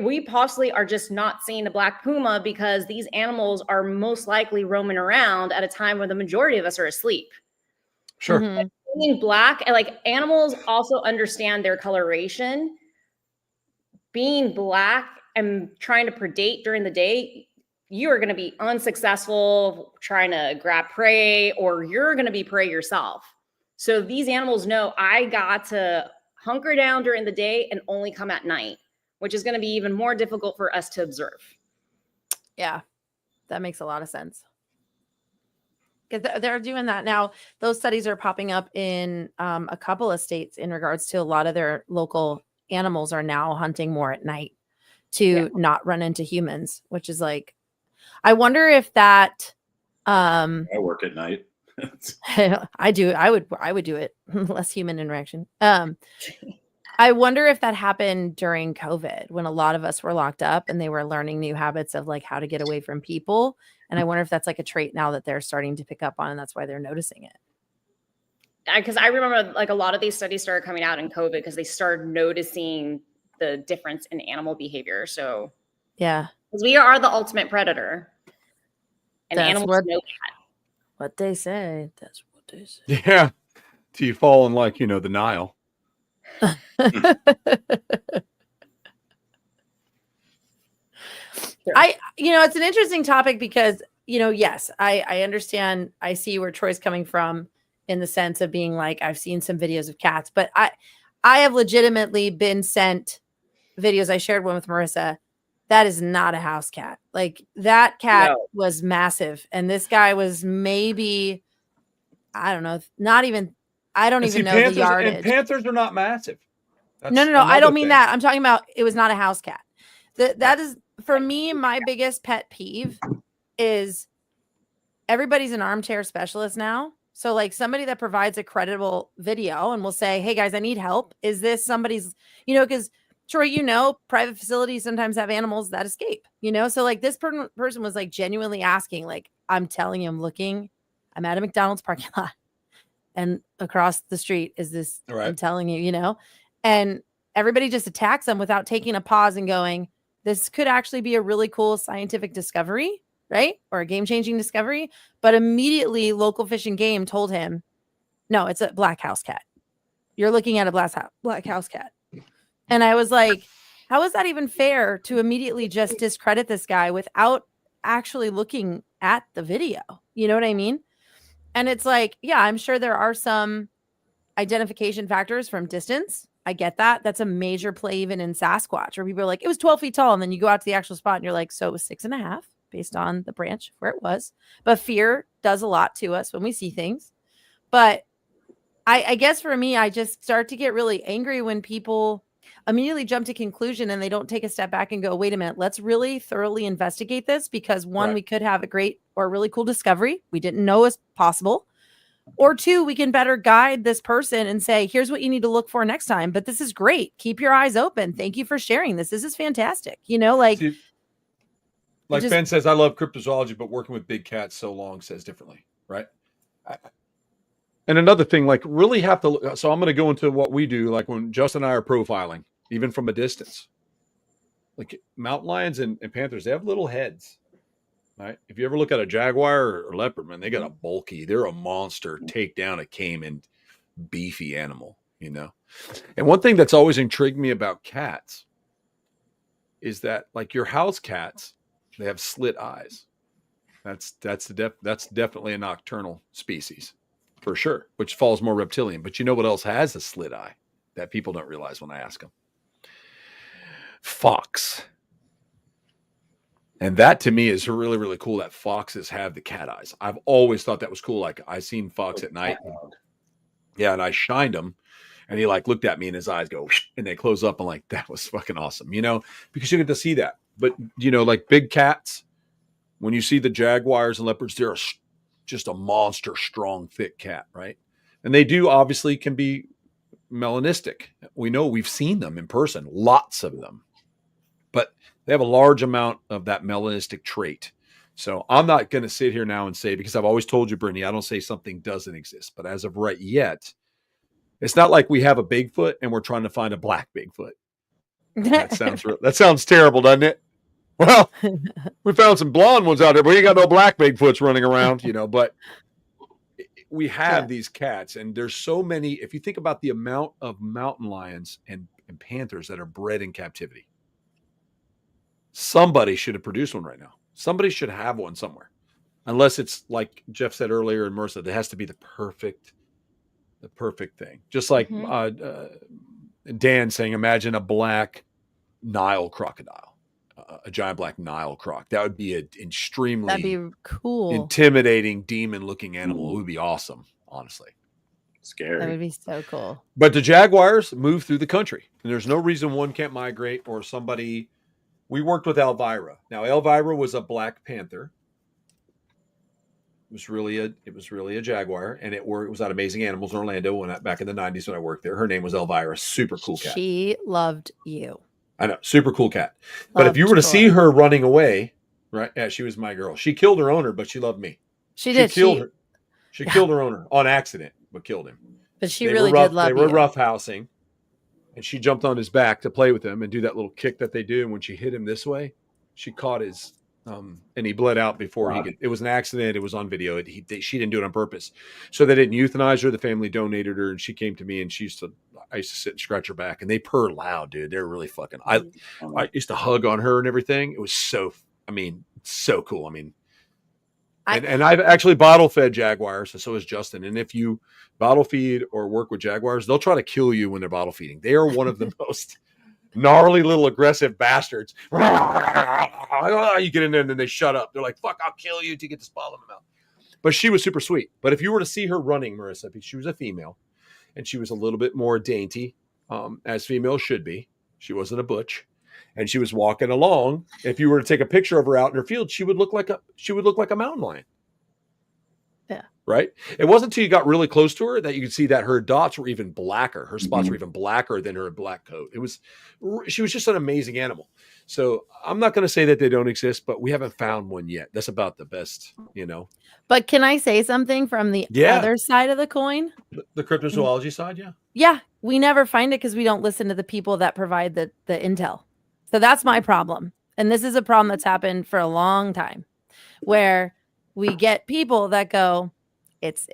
we possibly are just not seeing the black puma because these animals are most likely roaming around at a time when the majority of us are asleep. Sure. Mm-hmm. Being black, and like animals also understand their coloration. Being black and trying to predate during the day, you are going to be unsuccessful trying to grab prey, or you're going to be prey yourself. So these animals know I got to hunker down during the day and only come at night, which is going to be even more difficult for us to observe. Yeah, that makes a lot of sense. Because they're doing that now. Those studies are popping up in a couple of states in regards to a lot of their local animals are now hunting more at night to not run into humans, which is like, I wonder if that. I work at night. I do. I would do it. Less human interaction. I wonder if that happened during COVID when a lot of us were locked up and they were learning new habits of like how to get away from people. And I wonder if that's like a trait now that they're starting to pick up on, and that's why they're noticing it. Because I remember like a lot of these studies started coming out in COVID because they started noticing the difference in animal behavior. So yeah, because we are the ultimate predator, and that's animals know that. What they say. That's what they say. Yeah. Till you fall in like, the Nile. It's an interesting topic because, yes, I understand. I see where Troy's coming from in the sense of being like, I've seen some videos of cats, but I have legitimately been sent videos. I shared one with Marissa. That is not a house cat. Like that cat was massive. And this guy was maybe, I don't know, not even, I don't even know panthers, the yardage. And panthers are not massive. That's no. I don't mean that. I'm talking about, it was not a house cat. That is, for me, my biggest pet peeve is everybody's an armchair specialist now. So like somebody that provides a credible video and will say, hey guys, I need help. Is this somebody's, because Troy, private facilities sometimes have animals that escape, So like this person was like genuinely asking, like, I'm telling you, I'm at a McDonald's parking lot and across the street is this, right. I'm telling you, and everybody just attacks them without taking a pause and going, this could actually be a really cool scientific discovery, right? Or a game-changing discovery. But immediately local Fish and Game told him, no, it's a black house cat. You're looking at a black house cat. And I was like, how is that even fair to immediately just discredit this guy without actually looking at the video? You know what I mean? And it's like, yeah, I'm sure there are some identification factors from distance, I get that. That's a major play even in Sasquatch, where people are like, it was 12 feet tall. And then you go out to the actual spot and you're like, so it was 6.5 based on the branch where it was. But fear does a lot to us when we see things. But I guess for me, I just start to get really angry when people immediately jump to conclusion and they don't take a step back and go, wait a minute, let's really thoroughly investigate this, because one, we could have a great or really cool discovery we didn't know was possible. Or two, we can better guide this person and say, here's what you need to look for next time. But this is great. Keep your eyes open. Thank you for sharing this. This is fantastic. You know, like, see, like Ben says, I love cryptozoology, but working with big cats so long says differently, right? And another thing, like, really have to look. So I'm going to go into what we do, like when Justin and I are profiling, even from a distance. Like mountain lions and panthers, they have little heads. Right? If you ever look at a jaguar or leopard, man, they got a bulky, they're a monster, take down a caiman, beefy animal, you know? And one thing that's always intrigued me about cats is that, like, your house cats, they have slit eyes. That's definitely a nocturnal species for sure, which falls more reptilian. But you know what else has a slit eye that people don't realize when I ask them? Fox. And that to me is really, really cool that foxes have the cat eyes. I've always thought that was cool. Like, I seen Fox at night. And I shined him and he like looked at me and his eyes go and they close up. I'm like, that was fucking awesome, you know, because you get to see that. But, you know, like big cats, when you see the jaguars and leopards, they're just a monster, strong, thick cat, right? And they do obviously can be melanistic. We know, we've seen them in person, lots of them. But they have a large amount of that melanistic trait. So I'm not going to sit here now and say, because I've always told you, Brittany, I don't say something doesn't exist. But as of right yet, it's not like we have a Bigfoot and we're trying to find a black Bigfoot. That sounds terrible, doesn't it? Well, we found some blonde ones out there, but we ain't got no black Bigfoots running around, you know. But we have these cats, and there's so many. If you think about the amount of mountain lions and panthers that are bred in captivity, somebody should have produced one right now. Somebody should have one somewhere. Unless it's like Jeff said earlier and Marissa, it has to be the perfect thing. Just like Dan saying, imagine a black Nile crocodile, a giant black Nile croc. That would be an extremely that'd be cool, intimidating, demon-looking animal. It would be awesome, honestly. Scary. That would be so cool. But the jaguars move through the country, and there's no reason one can't migrate or somebody. We worked with Elvira. Now, Elvira was a black panther. It was really a jaguar, and it was at Amazing Animals in Orlando back in the 90s when I worked there. Her name was Elvira. Super cool cat. She loved you. I know, super cool cat. But if you were to see her running away, right? Yeah, she was my girl. She killed her owner, but she loved me. She did. She killed her owner on accident, but killed him. But she really did love you. They were roughhousing. And she jumped on his back to play with him and do that little kick that they do. And when she hit him this way, she caught his, and he bled out before he could. It was an accident. It was on video. She didn't do it on purpose. So they didn't euthanize her. The family donated her, and she came to me, and I used to sit and scratch her back, and they purr loud, dude. They're really fucking. I used to hug on her and everything. It was so cool. I mean, and I've actually bottle fed jaguars, and so is Justin. And if you bottle feed or work with jaguars, they'll try to kill you when they're bottle feeding. They are one of the most gnarly little aggressive bastards. You get in there and then they shut up. They're like, fuck, I'll kill you to get this bottle in the mouth. But she was super sweet. But if you were to see her running, Marissa, she was a female and she was a little bit more dainty, as females should be. She wasn't a butch. And she was walking along. If you were to take a picture of her out in her field, she would look like a mountain lion. Yeah. Right. It wasn't until you got really close to her that you could see that her dots were even blacker. Her spots were even blacker than her black coat. She was just an amazing animal. So I'm not going to say that they don't exist, but we haven't found one yet. That's about the best, you know. But can I say something from the other side of the coin? The cryptozoology side, yeah. Yeah. We never find it because we don't listen to the people that provide the intel. So that's my problem. And this is a problem that's happened for a long time where we get people that go, it's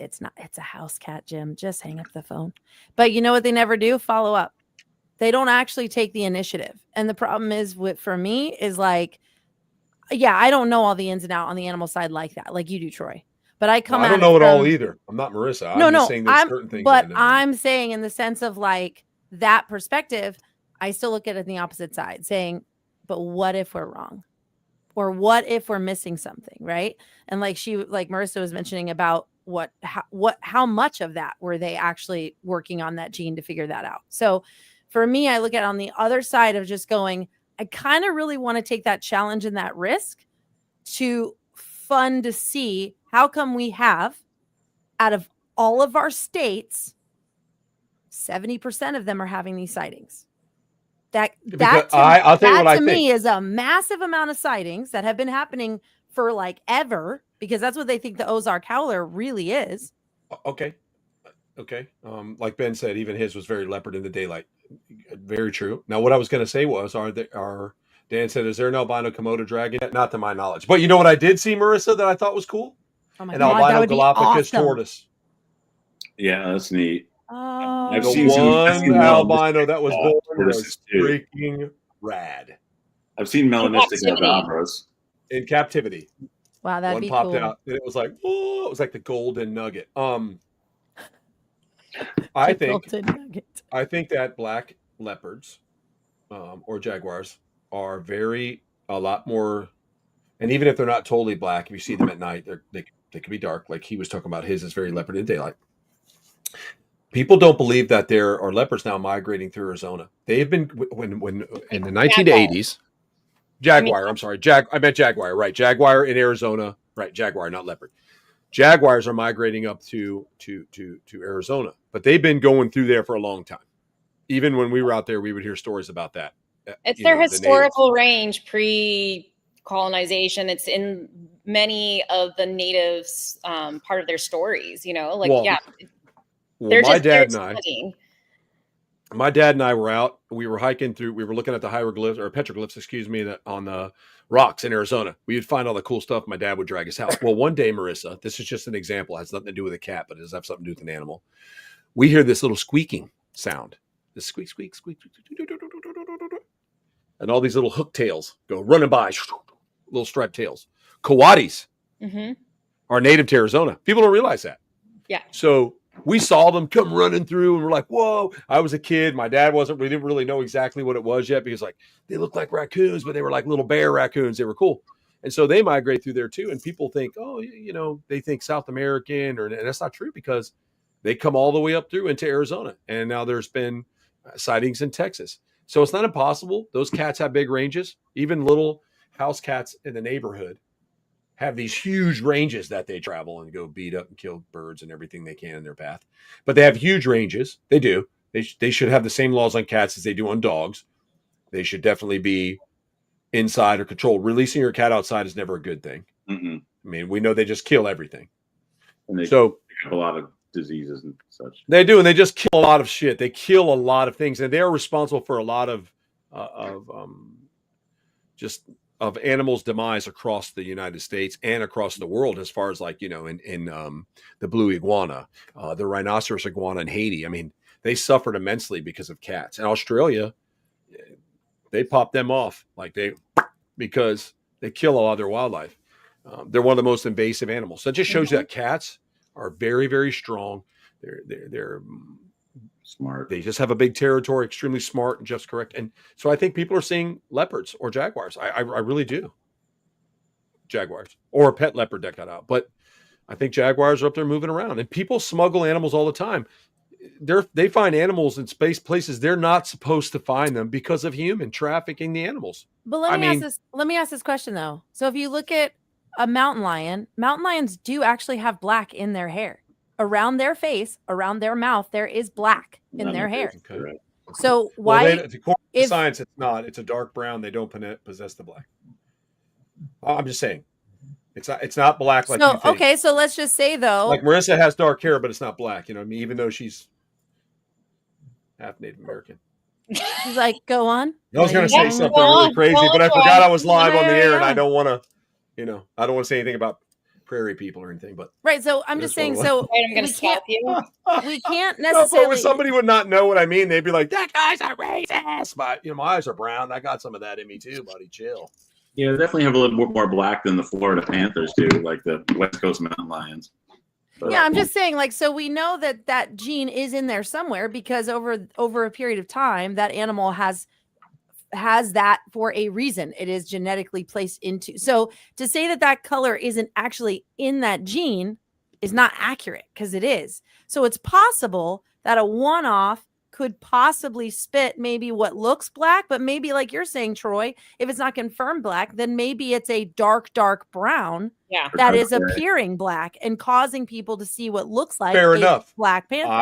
a house cat, Jim. Just hang up the phone. But you know what they never do? Follow up. They don't actually take the initiative. And the problem is for me is like, yeah, I don't know all the ins and outs on the animal side like that, like you do, Troy. But I don't know it all either. I'm not Marissa. I'm just saying there's certain things. But I'm saying in the sense of like, that perspective, I still look at it on the opposite side, saying, but what if we're wrong? Or what if we're missing something, right? And like Marissa was mentioning about how much of that were they actually working on that gene to figure that out? So for me, I look at it on the other side of just going, I kind of really want to take that challenge and that risk to fun to see how come we have, out of all of our states, 70% of them are having these sightings. I'll tell you what I think. To me is a massive amount of sightings that have been happening for like ever, because that's what they think the Ozark Howler really is. Okay. Like Ben said, even his was very leopard in the daylight. Very true. Now, what I was going to say was, Dan said, is there an albino Komodo dragon yet? Not to my knowledge. But you know what I did see, Marissa, that I thought was cool? An albino Galapagos tortoise. Yeah, that's neat. Oh, I've seen one albino that was born was too. freaking rad. I've seen melanistic Albatros in captivity. Wow, that'd one be popped cool. out, and it was like, oh, it was like the golden nugget. I think that black leopards or jaguars are a lot more, and even if they're not totally black, if you see them at night, they can be dark. Like he was talking about, his is very leopard in daylight. People don't believe that there are leopards now migrating through Arizona. They've been when in the 1980s. Jaguar. I'm sorry. I meant jaguar. Right. Jaguar in Arizona. Right. Jaguar, not leopard. Jaguars are migrating up to Arizona, but they've been going through there for a long time. Even when we were out there, we would hear stories about that. It's their historical range pre-colonization. It's in many of the natives' part of their stories. My dad and I were out. We were hiking through. We were looking at the hieroglyphs or petroglyphs, on the rocks in Arizona. We would find all the cool stuff. My dad would drag us out. Well, one day, Marissa, this is just an example. It has nothing to do with a cat, but it does have something to do with an animal. We hear this little squeaking sound. This squeak, squeak, squeak, and all these little hook tails go running by. Little striped tails. Coatis are native to Arizona. People don't realize that. Yeah. So we saw them come running through and we're like, whoa. I was a kid. My dad we didn't really know exactly what it was yet, because like they looked like raccoons, but they were like little bear raccoons. They were cool. And so they migrate through there too. And people think, they think South American, and that's not true, because they come all the way up through into Arizona. And now there's been sightings in Texas. So it's not impossible. Those cats have big ranges. Even little house cats in the neighborhood have these huge ranges that they travel and go beat up and kill birds and everything they can in their path. But they have huge ranges. They do. They should have the same laws on cats as they do on dogs. They should definitely be inside or controlled. Releasing your cat outside is never a good thing. Mm-hmm. I mean, we know they just kill everything. And they pick up a lot of diseases and such. They do, and they just kill a lot of shit. They kill a lot of things, and they are responsible for a lot of animals' demise across the United States and across the world, as far as like, in the blue iguana, the rhinoceros iguana in Haiti. I mean, they suffered immensely because of cats. In Australia, they pop them off because they kill a lot of their wildlife. They're one of the most invasive animals. So it just shows you that cats are very, very strong. They're smart. They just have a big territory, extremely smart, and just correct. And so I think people are seeing leopards or jaguars. I really do. Jaguars or a pet leopard that got out. But I think jaguars are up there moving around, and people smuggle animals all the time. They find animals in places they're not supposed to find them because of human trafficking the animals. But let me ask this question though. So if you look at a mountain lions do actually have black in their hair. Around their face, around their mouth, there is black in their hair. Okay. So why? According to science, it's not. It's a dark brown. They don't possess the black. I'm just saying, it's not black like you think. Okay, so let's just say though, like Marissa has dark hair, but it's not black. You know what I mean? Even though she's half Native American. She's like, go on. I was going to say something really crazy, but I forgot I was live on the air, and I don't want to. I don't want to say anything about prairie people or anything, but right. So I'm just saying. So I'm going to stop you. We can't necessarily. No, somebody would not know what I mean. They'd be like, "That guy's a racist." But my eyes are brown. I got some of that in me too, buddy. Chill. Yeah, they definitely have a little more black than the Florida panthers do, like the West Coast mountain lions. Yeah, I'm just saying, like, so we know that that gene is in there somewhere because over a period of time, that animal has that for a reason. It is genetically placed into. So to say that that color isn't actually in that gene is not accurate because it is. So it's possible that a one-off could possibly spit maybe what looks black, but maybe like you're saying, Troy, if it's not confirmed black, then maybe it's a dark brown that is appearing black and causing people to see what looks like Fair a enough. black panther.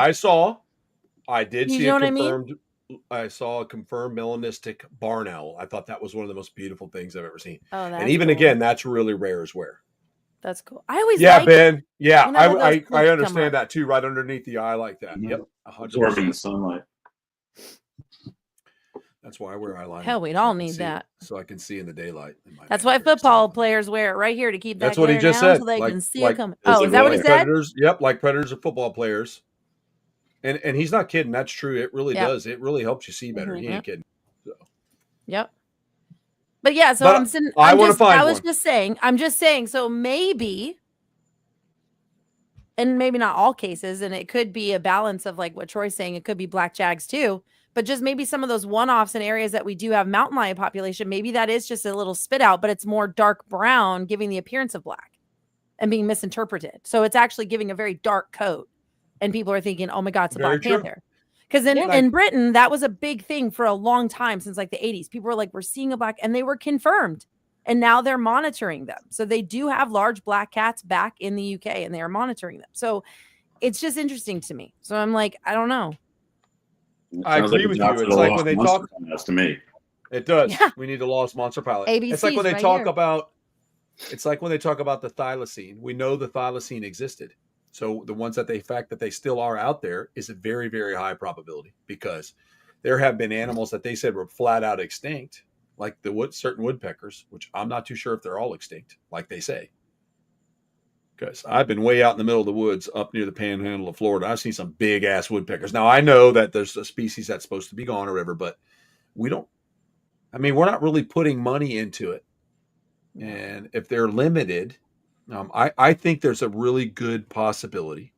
I did see know a what I mean? confirmed. I saw a confirmed melanistic barn owl. I thought that was one of the most beautiful things I've ever seen. Oh, that's and even cool. Again, that's really rare as where. That's cool. I always Ben. Yeah, I understand that too. Right underneath the eye, like that. Mhm. Yep, Absorbing the sunlight. That's why I wear eyeliner. Hell, we'd all need that. So I can see in the daylight. That's why football players wear it right here to keep that. That's what he just said. So they can see it coming. Oh, is that what he said? Predators, yep, like predators are football players. And he's not kidding. That's true. It really does. It really helps you see better. He ain't kidding. So. Yep. But yeah, so I'm just saying, so maybe, and maybe not all cases, and it could be a balance of like what Troy's saying, it could be black jags too, but just maybe some of those one-offs in areas that we do have mountain lion population, maybe that is just a little spit out, but it's more dark brown, giving the appearance of black and being misinterpreted. So it's actually giving a very dark coat. And people are thinking, oh my God, it's a black panther. Because in Britain, that was a big thing for a long time, since like the 80s. People were like, we're seeing a black, and they were confirmed. And now they're monitoring them. So they do have large black cats back in the UK, and they are monitoring them. So it's just interesting to me. So I'm like, I don't know. I agree with you. It's like when they talk to me. It does. Yeah. We need a lost monster pilot. ABC's it's like when they right talk here. about it's like when they talk about the thylacine. We know the thylacine existed. So the ones that they still are out there is a very, very high probability, because there have been animals that they said were flat out extinct, like certain woodpeckers, which I'm not too sure if they're all extinct, like they say. Because I've been way out in the middle of the woods up near the panhandle of Florida. I've seen some big ass woodpeckers. Now I know that there's a species that's supposed to be gone or whatever, but we're not really putting money into it. And if they're limited, I think there's a really good possibility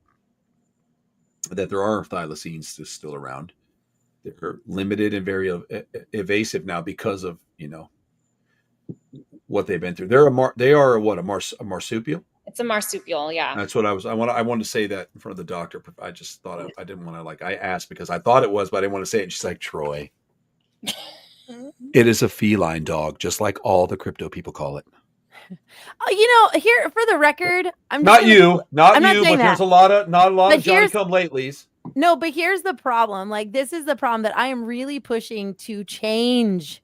that there are thylacines still around. They're limited and very evasive now because of what they've been through. They are a marsupial. It's a marsupial, yeah. That's what I wanted to say that in front of the doctor. I just thought I didn't want to I asked because I thought it was, but I didn't want to say it. And she's like, Troy, it is a feline dog, just like all the crypto people call it. Here for the record, I'm not you, but that. there's not a lot of Johnny come latelys. No, but here's the problem. Like, this is the problem that I am really pushing to change.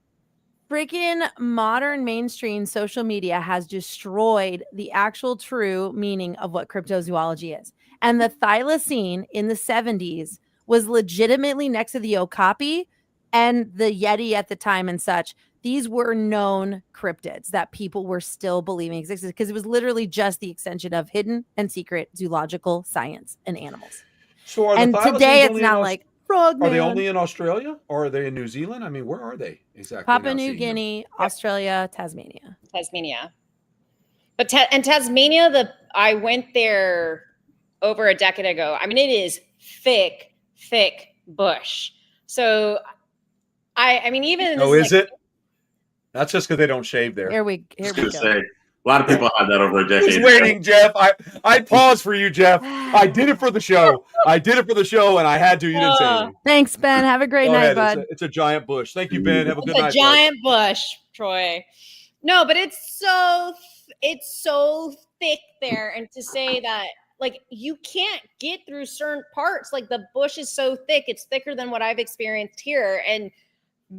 Freaking modern mainstream social media has destroyed the actual true meaning of what cryptozoology is. And the thylacine in the 70s was legitimately next to the okapi and the yeti at the time and such. These were known cryptids that people were still believing existed, because it was literally just the extension of hidden and secret zoological science and animals. So and today it's not like frogman. Are they only in Australia, or are they in New Zealand? I mean, where are they exactly? Papua New Guinea, Australia, Tasmania. But Tasmania, I went there over a decade ago. I mean, it is thick bush. So I mean, even is it? That's just because they don't shave there. Here we go. Say, a lot of people had that over a decade. He's waiting, Jeff. I paused for you, Jeff. I did it for the show. And I had to. You didn't say anything. Thanks, Ben. Have a great night, bud. It's a giant bush. Thank you, Ben. Have a good night. It's a giant bush, Troy. No, but it's so thick there, and to say that, like, you can't get through certain parts. Like, the bush is so thick; it's thicker than what I've experienced here, and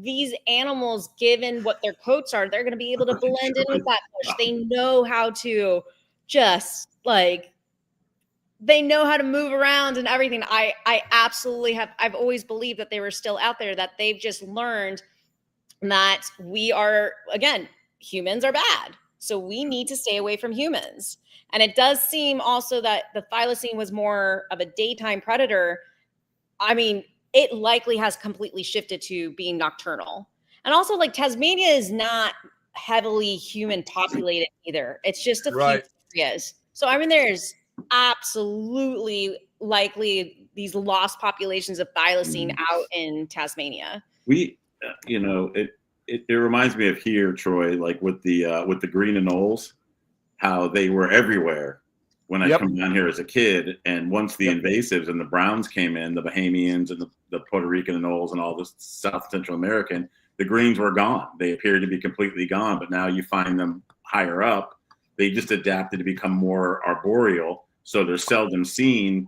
these animals, given what their coats are, they're going to be able to blend in with that bush. They know how to they know how to move around and everything. I absolutely I've always believed that they were still out there, that they've just learned that humans are bad. So we need to stay away from humans. And it does seem also that the thylacine was more of a daytime predator. I mean, it likely has completely shifted to being nocturnal. And also, like, Tasmania is not heavily human populated either. It's just a few areas. So, I mean, there's absolutely likely these lost populations of thylacine out in Tasmania. We, it reminds me of here, Troy, like with the green anoles, how they were everywhere when I come down here as a kid. And once the invasives and the browns came in, the Bahamians and the Puerto Rican anoles and all this South Central American, the greens were gone. They appeared to be completely gone, but now you find them higher up. They just adapted to become more arboreal. So they're seldom seen,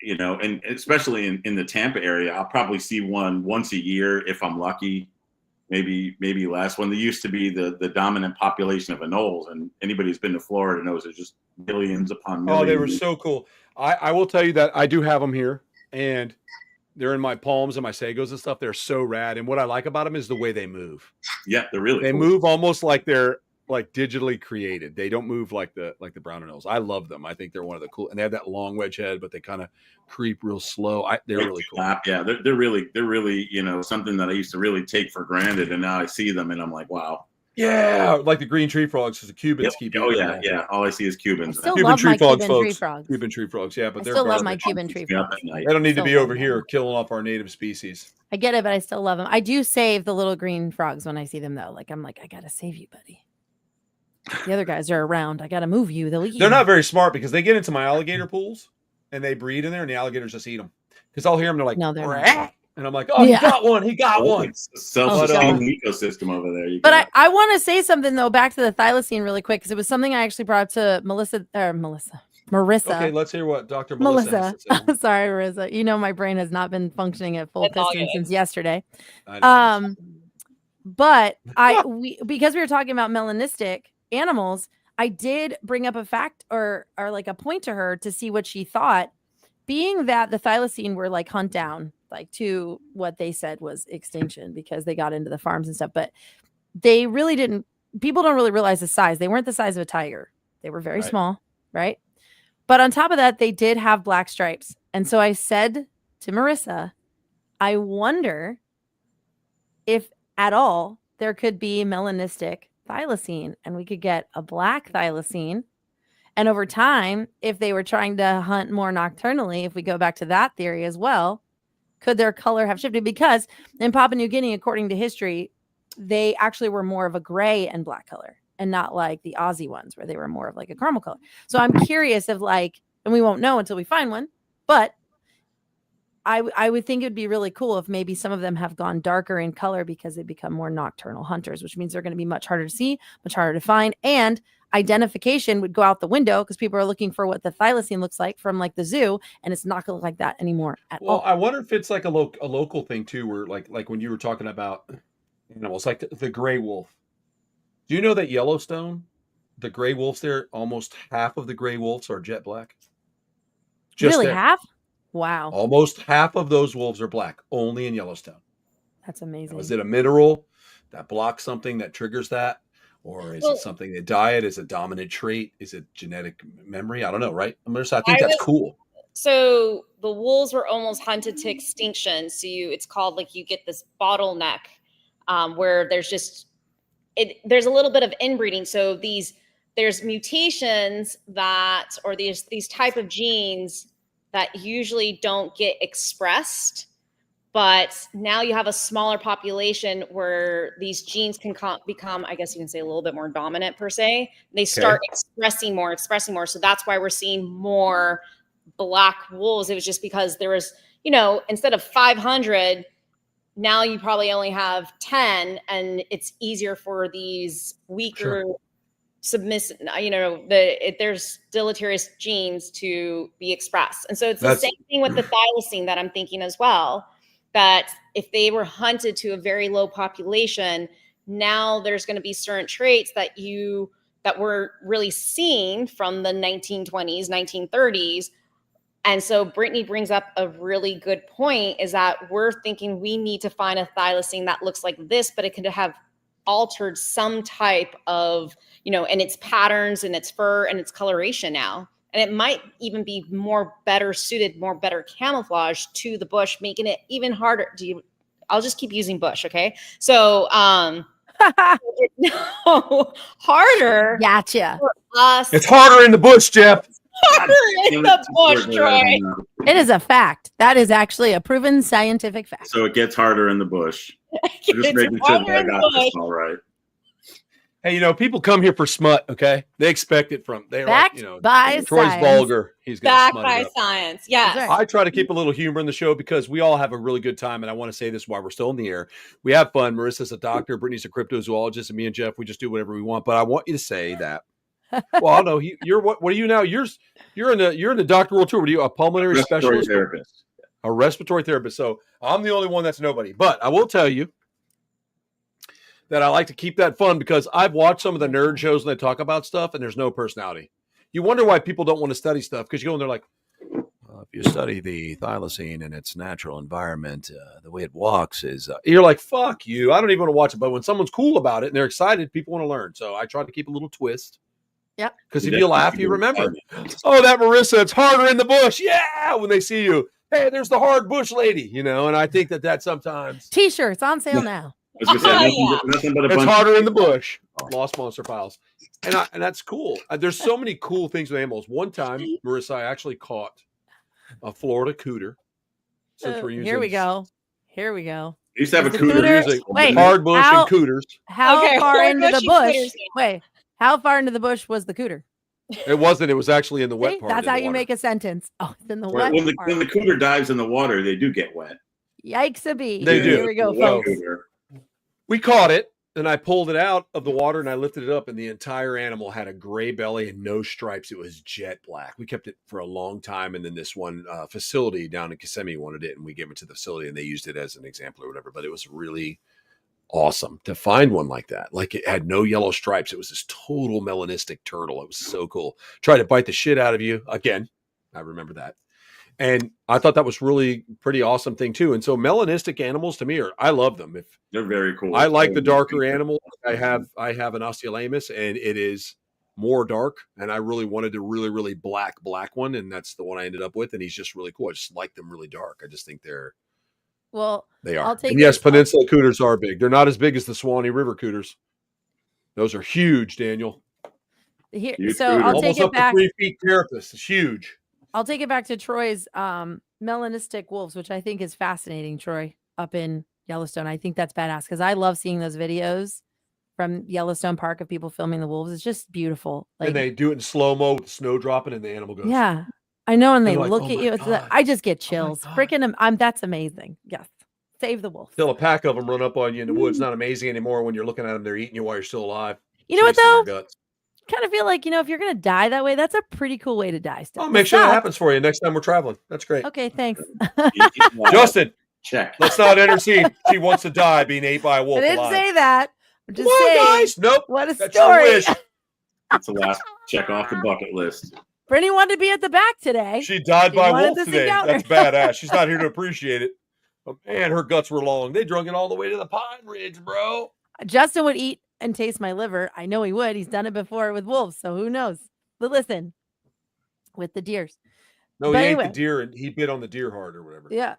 and especially in the Tampa area. I'll probably see one once a year if I'm lucky, maybe less. When there used to be the dominant population of anoles, and anybody who's been to Florida knows there's just millions upon millions. Oh, they were so cool. I will tell you that I do have them here, and they're in my palms and my sagos and stuff. They're so rad. And what I like about them is the way they move. Yeah, they cool. move almost like they're like digitally created. They don't move like the brown anoles. I love them. I think they're one of the cool, and they have that long wedge head, but they kind of creep real slow. They're really cool. Yeah, they're really something that I used to really take for granted, and now I see them and I'm like, wow. Yeah, like the green tree frogs, because the Cubans keep. Oh yeah. All I see is Cubans. Cuban tree frogs. Cuban tree frogs. Yeah, but I still love my Cuban tree frogs. They don't need to be over here killing off our native species. I get it, but I still love them. I do save the little green frogs when I see them, though. I'm like, I gotta save you, buddy. The other guys are around. I gotta move you. They'll eat you. They're not very smart because they get into my alligator pools and they breed in there, and the alligators just eat them. Because I'll hear them. They're like, no, they're not. And I'm like, oh, yeah. He got one. Self-sustaining ecosystem over there. But I want to say something, though, back to the thylacine really quick, because it was something I actually brought up to Marissa. Okay, let's hear what Dr. Melissa has to say. Sorry, Marissa. You know my brain has not been functioning at full piston since yesterday. But because we were talking about melanistic animals, I did bring up a fact or like a point to her to see what she thought, being that the thylacine were like hunt down, like to what they said was extinction because they got into the farms and stuff. But they really didn't. People don't really realize the size. They weren't the size of a tiger. They were very small, right? But on top of that, they did have black stripes. And so I said to Marissa, I wonder if at all there could be melanistic thylacine, and we could get a black thylacine. And over time, if they were trying to hunt more nocturnally, if we go back to that theory as well, could their color have shifted? Because in Papua New Guinea, according to history, they actually were more of a gray and black color and not like the Aussie ones where they were more of like a caramel color. So I'm curious if and we won't know until we find one, but I would think it'd be really cool if maybe some of them have gone darker in color because they become more nocturnal hunters, which means they're going to be much harder to see, much harder to find. And identification would go out the window because people are looking for what the thylacine looks like from like the zoo, and it's not going to look like that anymore at all. I wonder if it's like a local thing too, where like when you were talking about animals, like the gray wolf. Do you know that Yellowstone, the gray wolves there, almost half of the gray wolves are jet black? Really, half? Wow. Almost half of those wolves are black, only in Yellowstone. That's amazing. Now, is it a mineral that blocks something that triggers that? Or is it something they diet? Is it dominant trait? Is it genetic memory? I don't know, right? I think that's cool. So the wolves were almost hunted to extinction. So it's called you get this bottleneck where there's a little bit of inbreeding. So there's mutations or these type of genes that usually don't get expressed, but now you have a smaller population where these genes can become, I guess you can say, a little bit more dominant per se. They start expressing more. So that's why we're seeing more black wolves. It was just because there was, instead of 500, now you probably only have 10, and it's easier for these weaker submissive, there's deleterious genes to be expressed. And so it's the same thing with the thylacine that I'm thinking as well, that if they were hunted to a very low population, now there's going to be certain traits that we're really seeing from the 1920s, 1930s. And so Brittany brings up a really good point, is that we're thinking we need to find a thylacine that looks like this, but it could have altered some type of, and its patterns and its fur and its coloration now. And it might even be better camouflage to the bush, making it even harder. I'll just keep using bush. Okay. So, harder. Gotcha. For us. It's harder in the bush, Jeff. in the bush, Troy. It is a fact. That is actually a proven scientific fact. So it gets harder in the bush. Just making sure that I got this all right. Hey, people come here for smut, okay? They expect it from they're Backed by Troy's science. vulgar. He's gonna Back smut by it up. science. Yes. Right. I try to keep a little humor in the show because we all have a really good time, and I want to say this while we're still in the air. We have fun. Marissa's a doctor, Brittany's a cryptozoologist, and me and Jeff, we just do whatever we want. But I want you to say that. Well, I know you're what are you now? You're in the doctoral tour. What are you, a pulmonary specialist? Therapist. A respiratory therapist. So I'm the only one that's nobody. But I will tell you that I like to keep that fun because I've watched some of the nerd shows and they talk about stuff and there's no personality. You wonder why people don't want to study stuff because you go and they're like, if you study the thylacine in its natural environment, the way it walks is, you're like, fuck you. I don't even want to watch it. But when someone's cool about it and they're excited, people want to learn. So I try to keep a little twist. Yep. Because if you laugh, you remember. Oh, that Marissa, it's harder in the bush. Yeah. When they see you, hey, there's the hard bush lady, and I think that sometimes. T-shirts on sale now. I was gonna say, nothing but a It's bunch harder in the bush. Lost Monster Files. And that's cool. There's so many cool things with animals. One time, Marissa, I actually caught a Florida cooter. Since we're using Here we go. Here we go. I used to have Is a the cooter. cooter- Using wait, hard bush and cooters. How Okay, far hard into the bush and bush? cooters. Wait, how far into the bush was the cooter? It wasn't. It was actually in the wet See? part. That's of how the you water. make a sentence. Oh, it's in the When wet the part. when the cooter dives in the water, they do get wet. Yikes-a-bee. They do. Here we go, Well, folks. cooter. We caught it, and I pulled it out of the water, and I lifted it up, and the entire animal had a gray belly and no stripes. It was jet black. We kept it for a long time, and then this one facility down in Kissimmee wanted it, and we gave it to the facility, and they used it as an example or whatever. But it was really awesome to find one like that. Like it had no yellow stripes. It was this total melanistic turtle. It was so cool. Tried to bite the shit out of you again. I remember that. And I thought that was really pretty awesome thing too. And so melanistic animals to me I love them. They're very cool. I like the darker animals. I have an Osteolaemus and it is more dark. And I really wanted a really, really black one. And that's the one I ended up with. And he's just really cool. I just like them really dark. I just think they are. I'll take And yes, this. peninsula cooters are big. They're not as big as the Swanee River cooters. Those are huge, Daniel. Here, Huge so cooter. I'll Almost take it up to back. 3 feet carapace. It's huge. I'll take it back to Troy's melanistic wolves, which I think is fascinating, Troy, up in Yellowstone. I think that's badass because I love seeing those videos from Yellowstone Park of people filming the wolves. It's just beautiful. Like, And they do it in slow-mo with the snow dropping and the animal goes. yeah, I know. And they They're like, look "Oh at my you. It's God. I just get chills. God." Freaking, that's amazing. Yes. Save the wolf. Till a pack of them run up on you in the woods. Not amazing anymore when you're looking at them. They're eating you while you're still alive. You know what, chasing though? their guts. Kind of feel like, if you're going to die that way, that's a pretty cool way to die. Still. I'll make sure that happens for you next time we're traveling. That's great. Okay, thanks. Justin, check. let's not intercede. She wants to die being ate by a wolf I didn't alive. say that. I'm just Come on, saying. guys. Nope. What a That's your story. wish. That's the last check off the bucket list. Brittany wanted to be at the back today. She died She by a wanted wolf this today. encounter. That's badass. She's not here to appreciate it. But man, her guts were long. They drug it all the way to the Pine Ridge, bro. Justin would eat and taste my liver. I know he would. He's done it before with wolves, so who knows? But listen, with the deers. No, But he ate anyway. the deer and he bit on the deer heart or whatever. Yeah.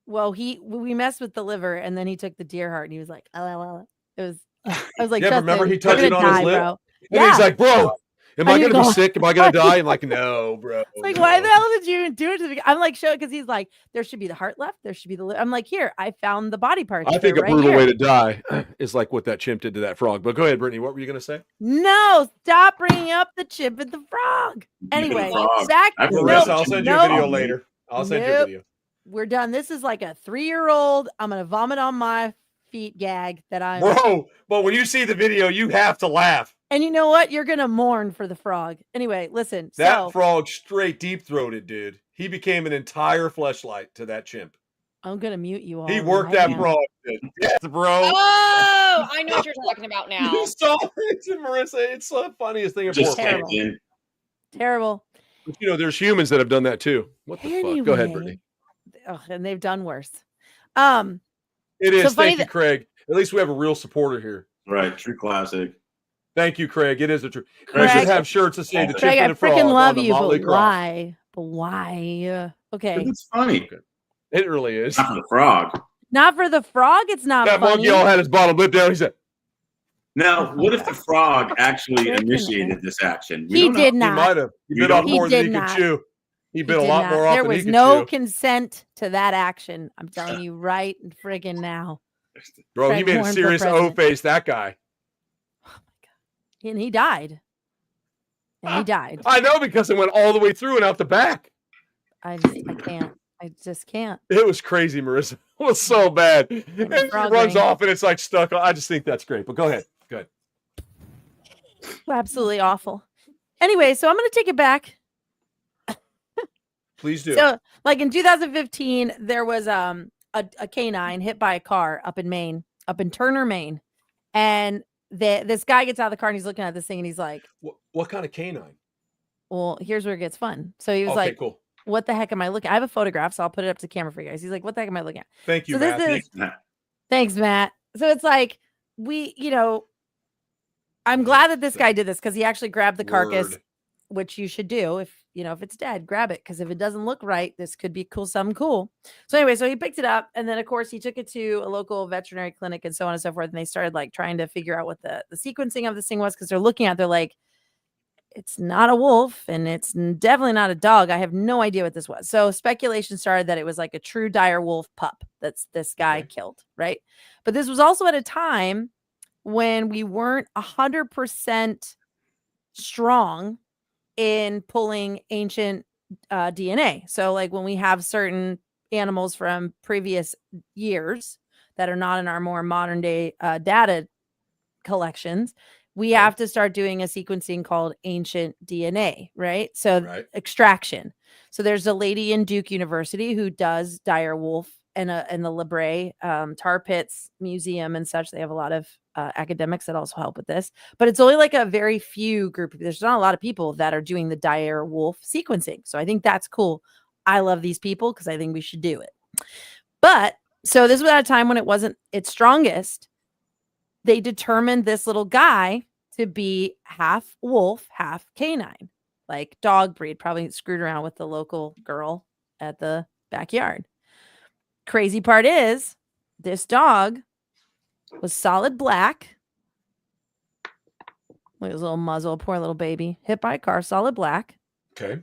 Well, we messed with the liver and then he took the deer heart and he was like, oh. It was, I was like, Yeah, Justin, remember he you're touched gonna it on his die, lip? bro. And Yeah. he's like, bro, am I need going to to be go. sick? Am I going to die? I'm like, no, bro. It's like, no. why the hell did you do it to me? I'm like, show it because he's like, there should be the heart left. There should be the liver. I'm like, here, I found the body parts. I think They're a right brutal here. way to die is like what that chimp did to that frog. But go ahead, Brittany. What were you going to say? No, stop bringing up the chip and the frog. Anyway, frog. back. I've No, arrested Marissa, I'll send you no. a video later. I'll send you a Nope. video. We're done. This is like a 3-year-old. I'm gonna vomit on my feet gag that I'm. Bro, but when you see the video, you have to laugh. And you know what? You're gonna mourn for the frog. Anyway, listen. That So frog straight deep-throated, dude. He became an entire fleshlight to that chimp. I'm gonna mute you all. He worked right that now. frog. Dude. Yes, bro. Oh, I know what you're talking about now. You saw it, Marissa. It's the funniest thing ever. Just Terrible. tanked in. Terrible. But, there's humans that have done that too. What the fuck? Go ahead, Anyway. Brittany. Ugh, and they've done worse. It is. So funny Thank you, Craig. At least we have a real supporter here. Right, true classic. Thank you, Craig. It is a true. We Craig- should have shirts that say the chip Craig, I and the frog freaking love on the you, Motley but Croc. why? But why? Okay, It's funny. It really is. Not for the frog. not for the frog. It's not That funny. monkey all had his bottom lip down. He said, Now, what if the frog actually Freaking initiated this action? He don't know. did He not. might have. He You bit don't off know? more He than did he could not. chew. He bit a did lot not. more off There than he was could no chew. consent to that action. I'm telling you right friggin' now. Bro, he Fred made a Warren for serious president. O-face, that guy. Oh my God. And he died. And he died. I know, because it went all the way through and out the back. I can't. I just can't. It was crazy, Marissa. It was so bad. And he frog runs ring. off and it's like stuck. I just think that's great. But go ahead. Go ahead. Absolutely awful. Anyway, so I'm going to take it back. Please do. So, like in 2015, there was a canine hit by a car up in Maine, up in Turner, Maine. And this guy gets out of the car and he's looking at this thing and he's like, what kind of canine? well, here's where it gets fun. So he was Okay, like, cool. what the heck am I looking at? I have a photograph, so I'll put it up to camera for you guys. He's like, what the heck am I looking at? Thank you, So Matt. this is, thanks, Matt. So it's like, I'm glad that this guy did this because he actually grabbed the carcass, Word. which you should do if it's dead, grab it. Because if it doesn't look right, this could be cool, something cool. So anyway, so he picked it up. And then of course he took it to a local veterinary clinic and so on and so forth. And they started like trying to figure out what the sequencing of this thing was. Cause they're looking at, they're like, it's not a wolf and it's definitely not a dog. I have no idea what this was. So speculation started that it was like a true dire wolf pup that's this guy killed. Right. But this was also at a time when we weren't 100% strong in pulling ancient DNA. So like when we have certain animals from previous years that are not in our more modern day data collections, we have to start doing a sequencing called ancient DNA, right? So extraction. So there's a lady in Duke University who does dire wolf and the La Brea tar pits museum and such. They have a lot of academics that also help with this, but it's only like a very few group. There's not a lot of people that are doing the dire wolf sequencing. So I think that's cool. I love these people because I think we should do it. But so this was at a time when it wasn't its strongest. They determined this little guy to be half wolf, half canine, like dog breed, probably screwed around with the local girl at the backyard. Crazy part is this dog was solid black. Look at his little muzzle, poor little baby, hit by a car, solid black. Okay.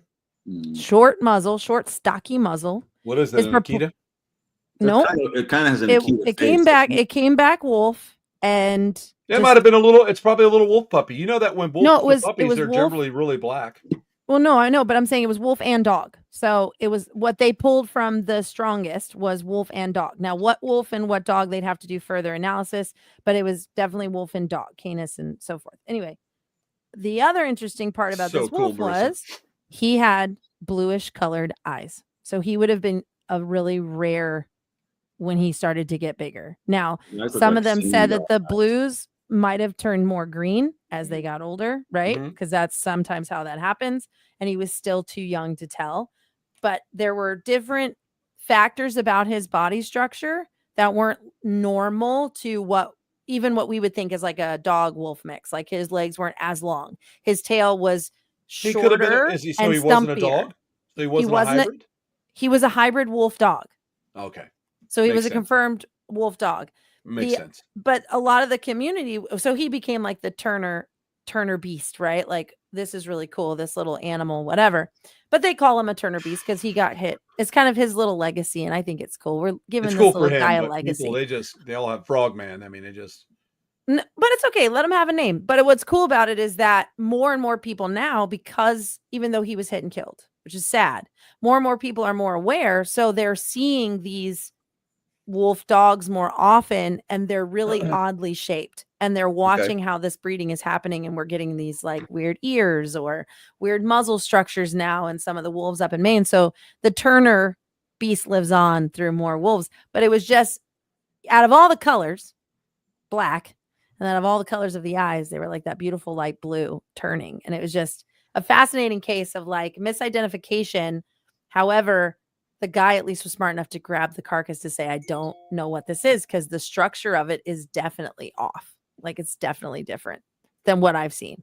Short muzzle, short, stocky muzzle. What is that? Akita? No, it kind of has an Akita it came face. back. It came back wolf, and it might have been a little. It's probably a little wolf puppy. You know that when wolf puppies, they're generally really black. Well, no, I know, but I'm saying it was wolf and dog. So it was what they pulled from the strongest was wolf and dog. Now, what wolf and what dog, they'd have to do further analysis, but it was definitely wolf and dog, canis and so forth. Anyway, the other interesting part about this wolf was he had bluish colored eyes. So he would have been a really rare when he started to get bigger. Now, some of them said that the blues might have turned more green as they got older, right? Because that's sometimes how that happens. And he was still too young to tell. But there were different factors about his body structure that weren't normal to what we would think is like a dog wolf mix. Like his legs weren't as long. His tail was shorter. He could have been, so he wasn't a dog? So he wasn't a hybrid? He was a hybrid wolf dog. Okay. So he was a confirmed wolf dog. Makes sense. But a lot of the community, so he became like the Turner beast, right? Like, this is really cool, this little animal, whatever. But they call him a Turner beast because he got hit. It's kind of his little legacy, and I think it's cool. We're giving this little guy a legacy. People, they all have Frogman. I mean, but it's okay. Let him have a name. But what's cool about it is that more and more people now, because even though he was hit and killed, which is sad, more and more people are more aware. So they're seeing these wolf dogs more often, and they're really oddly shaped, and they're watching how this breeding is happening, and we're getting these like weird ears or weird muzzle structures now in some of the wolves up in Maine. So the Turner beast lives on through more wolves. But it was just, out of all the colors, black, and out of all the colors of the eyes, they were like that beautiful light blue turning. And it was just a fascinating case of like misidentification. However, the guy at least was smart enough to grab the carcass to say, I don't know what this is, because the structure of it is definitely off. Like, it's definitely different than what I've seen.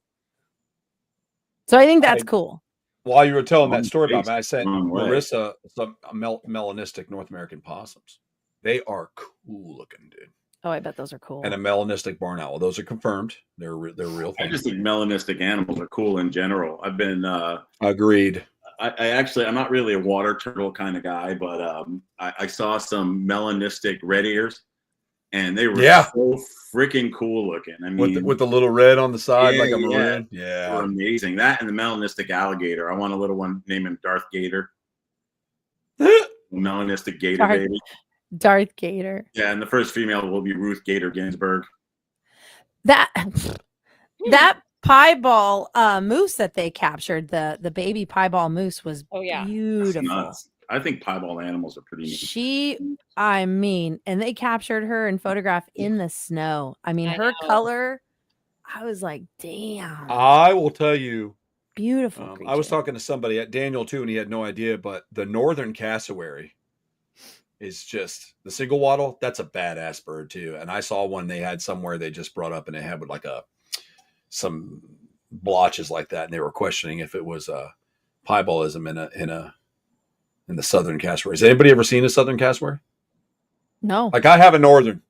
So I think that's cool. While you were telling that story about me, I sent Marissa some melanistic North American possums. They are cool looking, dude. Oh, I bet those are cool. and a melanistic barn owl. Those are confirmed. They're real I things. just think melanistic animals are cool in general. I've been Agreed. I'm not really a water turtle kind of guy, but I saw some melanistic red ears, and they were so freaking cool looking. I mean, with the little red on the side, like a maroon. They Yeah, were amazing. That and the melanistic alligator. I want a little one named him Darth Gator. Melanistic gator baby. Darth Gator. Yeah, and the first female will be Ruth Gator Ginsburg. That piebald moose that they captured, the baby piebald moose was beautiful. I think piebald animals are pretty neat. And they captured her and photographed in the snow. I mean, her color, I was like, damn. I will tell you. Beautiful. I was talking to somebody at Daniel too, and he had no idea, but the northern cassowary is just the single wattle. That's a badass bird too. And I saw one they had somewhere they just brought up, and it had like some blotches like that, and they were questioning if it was piebaldism in the southern cassowary. Has anybody ever seen a southern cassowary? No. Like I have a northern,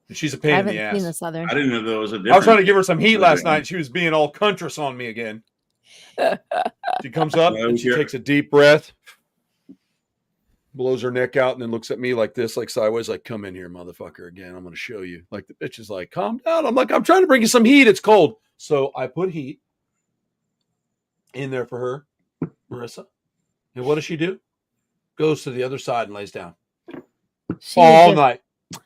and she's a pain in the ass. Seen the southern. I didn't know there was a difference. I was trying to give her some heat last night. She was being all contras on me again. She comes up and she takes a deep breath, blows her neck out, and then looks at me like this, like sideways, like, come in here, motherfucker, again. I'm going to show you. Like the bitch is like, calm down. I'm like, I'm trying to bring you some heat. It's cold. So I put heat in there for her, Marissa. And what does she do? Goes to the other side and lays down all night.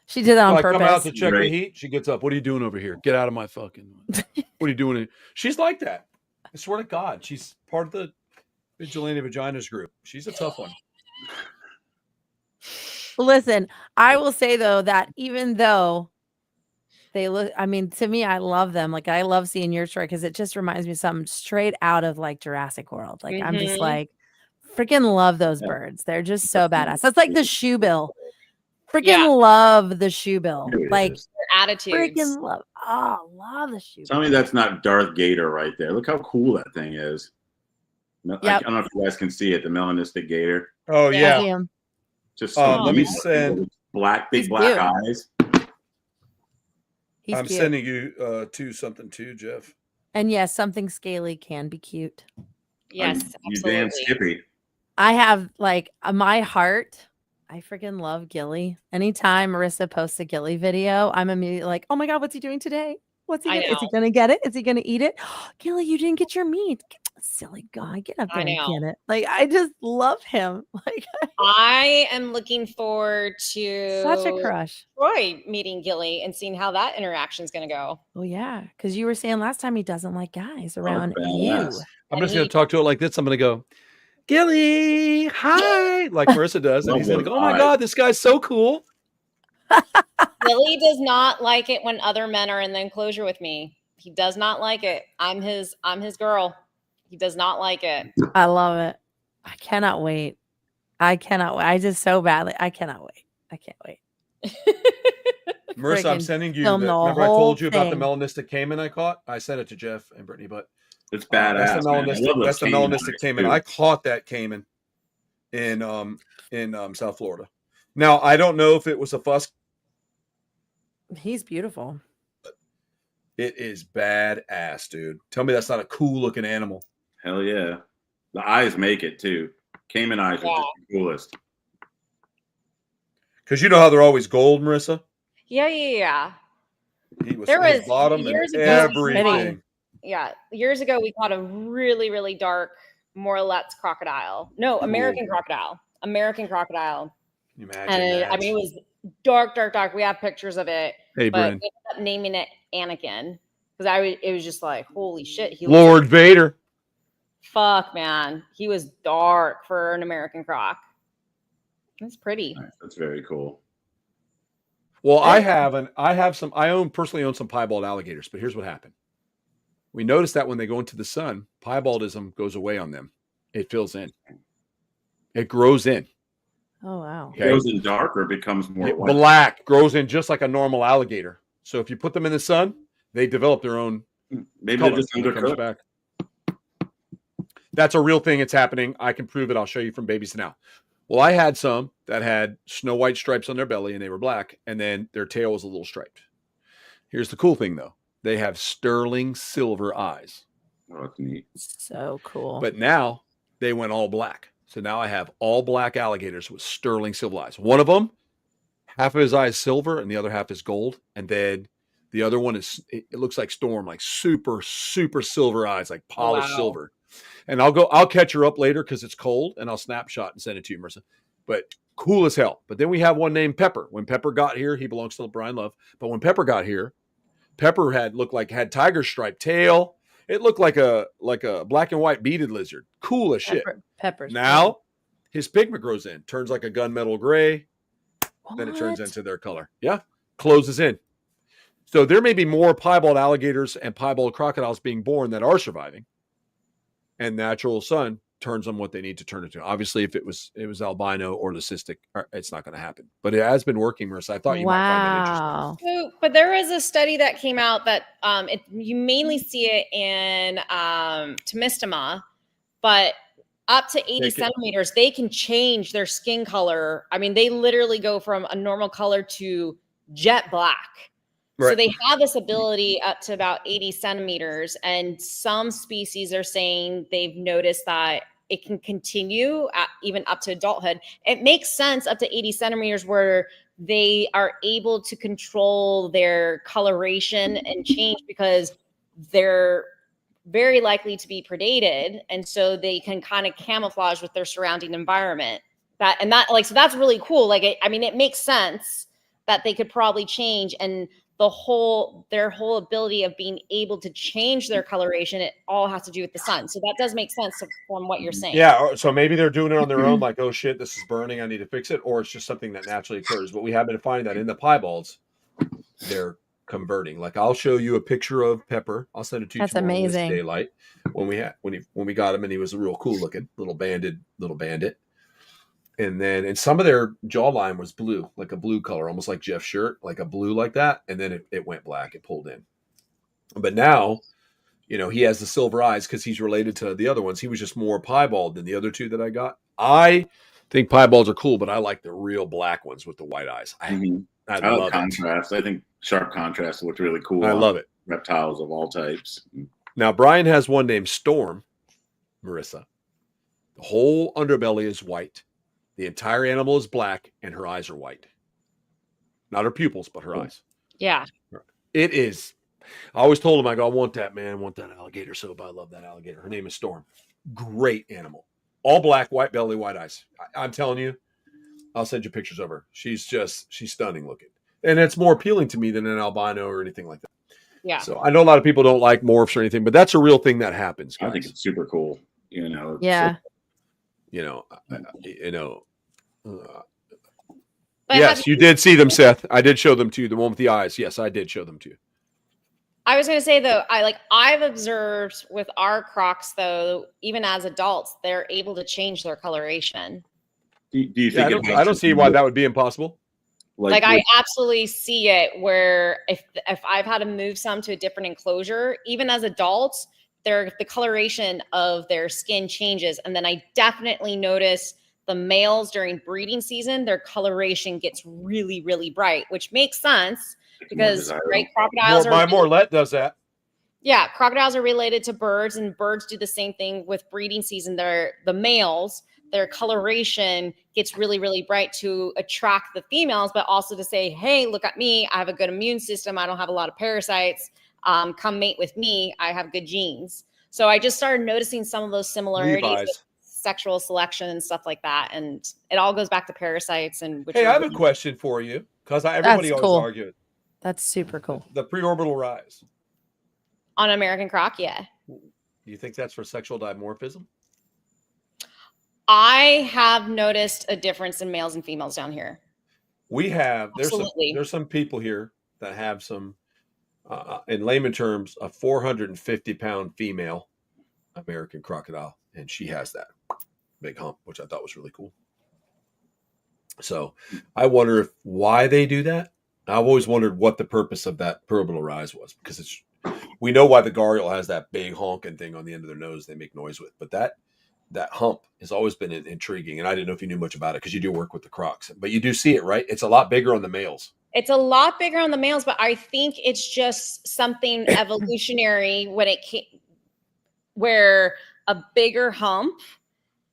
She did that on purpose. I come out to check the heat. She gets up. What are you doing over here? Get out of my fucking. What are you doing? She's like that. I swear to God. She's part of the Vigilante Vaginas group. She's a tough one. Listen, I will say though that even though they look, I mean, to me, I love them. Like I love seeing your story because it just reminds me of something straight out of like Jurassic World. Like I'm just like, freaking love those birds. They're just so badass. That's like the shoebill. Freaking love the shoebill. Like their attitudes. Freaking love. Oh, love the shoebill. Tell me that's not Darth Gator right there. Look how cool that thing is. I don't know if you guys can see it. The melanistic gator. Oh yeah. Just let me send big black eyes. I'm sending you something too, Jeff. And yes, something scaly can be cute. Yes, you damn Skippy. I have like my heart. I freaking love Gilly. Anytime Marissa posts a Gilly video, I'm immediately like, oh my God, what's he doing today? Is he going to get it? Is he going to eat it? Gilly, you didn't get your meat. Silly guy, get up there and get it. Like, I just love him. Like, I am looking forward to such a crush. Troy meeting Gilly and seeing how that interaction is going to go. Oh yeah, because you were saying last time he doesn't like guys around you. I'm just going to talk to it like this. I'm going to go, Gilly, hi, like Marissa does, and he's going to go, oh my God, this guy's so cool. Gilly does not like it when other men are in the enclosure with me. He does not like it. I'm his girl. He does not like it. I love it. I cannot wait. I just so badly. I cannot wait. I can't wait. Marissa, I'm sending you. Remember I told you about the melanistic caiman I caught? I sent it to Jeff and Brittany, but it's badass. That's the melanistic caiman. I caught that caiman in South Florida. Now I don't know if it was a fuss. He's beautiful. It is badass, dude. Tell me that's not a cool looking animal. Hell yeah. The eyes make it too. Caiman eyes are just the coolest. Because you know how they're always gold, Marissa? Yeah. He was his bottom and everything. Yeah. Years ago, we caught a really, really dark Morlet's crocodile. No, American crocodile. American crocodile. Imagine I mean, it was dark. We have pictures of it. Hey, but Bryn. we ended up naming it Anakin because it was just like, holy shit. Lord Vader. Fuck, man. He was dark for an American croc. That's pretty. Nice. That's very cool. Well, I personally own some piebald alligators, but here's what happened. We noticed that when they go into the sun, piebaldism goes away on them. It fills in. It grows in. Oh, wow. Okay. It grows in dark or becomes more white? Black, grows in just like a normal alligator. So if you put them in the sun, they develop their own maybe color they're just undercooked. Back. That's a real thing. It's happening. I can prove it. I'll show you from babies to now. Well, I had some that had snow white stripes on their belly and they were black, and then their tail was a little striped. Here's the cool thing, though. They have sterling silver eyes. Oh, that's neat. So cool. But now they went all black. So now I have all black alligators with sterling silver eyes. One of them, half of his eye is silver and the other half is gold. And then the other one is, it looks like Storm, like super, super silver eyes, like polished silver. And I'll catch her up later because it's cold and I'll snapshot and send it to you, Marissa. But cool as hell. But then we have one named Pepper. When Pepper got here, he belongs to Brian Love. But when Pepper got here, Pepper had tiger stripe tail. It looked like a black and white beaded lizard. Cool as shit. Pepper's now his pigment grows in, turns like a gunmetal gray. What? Then it turns into their color. Yeah, closes in. So there may be more piebald alligators and piebald crocodiles being born that are surviving, and natural sun turns them what they need to turn it to. Obviously, if it was albino or leucistic, it's not going to happen. But it has been working, Marissa. I thought you might find that interesting. So, but there was a study that came out that you mainly see it in Temistoma, but up to 80 centimeters, they can change their skin color. I mean, they literally go from a normal color to jet black. Right. So they have this ability up to about 80 centimeters. And some species are saying they've noticed that it can continue even up to adulthood. It makes sense up to 80 centimeters where they are able to control their coloration and change because they're very likely to be predated. And so they can kind of camouflage with their surrounding environment. So that's really cool. Like, it makes sense that they could probably change, and their whole ability of being able to change their coloration, it all has to do with the sun. So that does make sense from what you're saying. Yeah. So maybe they're doing it on their own, like, oh shit, this is burning, I need to fix it. Or it's just something that naturally occurs. But we have been finding that in the piebalds, they're converting. Like, I'll show you a picture of Pepper. I'll send it to you. That's amazing. Daylight when we got him, and he was real cool looking, little bandit. And then, and some of their jawline was blue, like a blue color, almost like Jeff's shirt, like a blue like that. And then it went black, it pulled in. But now, he has the silver eyes because he's related to the other ones. He was just more piebald than the other two that I got. I think piebalds are cool, but I like the real black ones with the white eyes. I love contrast. I think sharp contrast looks really cool. I love it. Reptiles of all types. Now, Brian has one named Storm, Marissa. The whole underbelly is white. The entire animal is black, and her eyes are white. Not her pupils, but her eyes. Yeah. It is. I always told him, I go, I want that, man. I want that alligator so bad. I love that alligator. Her name is Storm. Great animal. All black, white belly, white eyes. I'm telling you, I'll send you pictures of her. She's stunning looking. And it's more appealing to me than an albino or anything like that. Yeah. So I know a lot of people don't like morphs or anything, but that's a real thing that happens, guys. I think it's super cool. Yeah. Yes, you did see them, Seth. I did show them to you. The one with the eyes. Yes, I did show them to you. I was going to say, though, I've observed with our Crocs, though, even as adults, they're able to change their coloration. Do you think? I don't see why that would be impossible. I absolutely see it where if I've had to move some to a different enclosure, even as adults, the coloration of their skin changes. And then I definitely notice the males during breeding season, their coloration gets really, really bright, which makes sense because crocodiles my Morlet does that. Yeah, crocodiles are related to birds, and birds do the same thing with breeding season. The males, their coloration gets really, really bright to attract the females, but also to say, hey, look at me. I have a good immune system. I don't have a lot of parasites. Come mate with me. I have good genes. So I just started noticing some of those similarities with sexual selection and stuff like that. And it all goes back to parasites. And hey, I have a question for you because everybody always argues. That's super cool. The preorbital rise. On American Croc, yeah. Do you think that's for sexual dimorphism? I have noticed a difference in males and females down here. We have. There's some people here that have some, in layman terms, a 450-pound female American crocodile, and she has that big hump, which I thought was really cool. So I wonder why they do that. I've always wondered what the purpose of that preorbital rise was, because we know why the gharial has that big honking thing on the end of their nose they make noise with, but hump has always been intriguing, and I didn't know if you knew much about it because you do work with the Crocs, but you do see it, right? It's a lot bigger on the males. It's a lot bigger on the males, but I think it's just something evolutionary when it came, where a bigger hump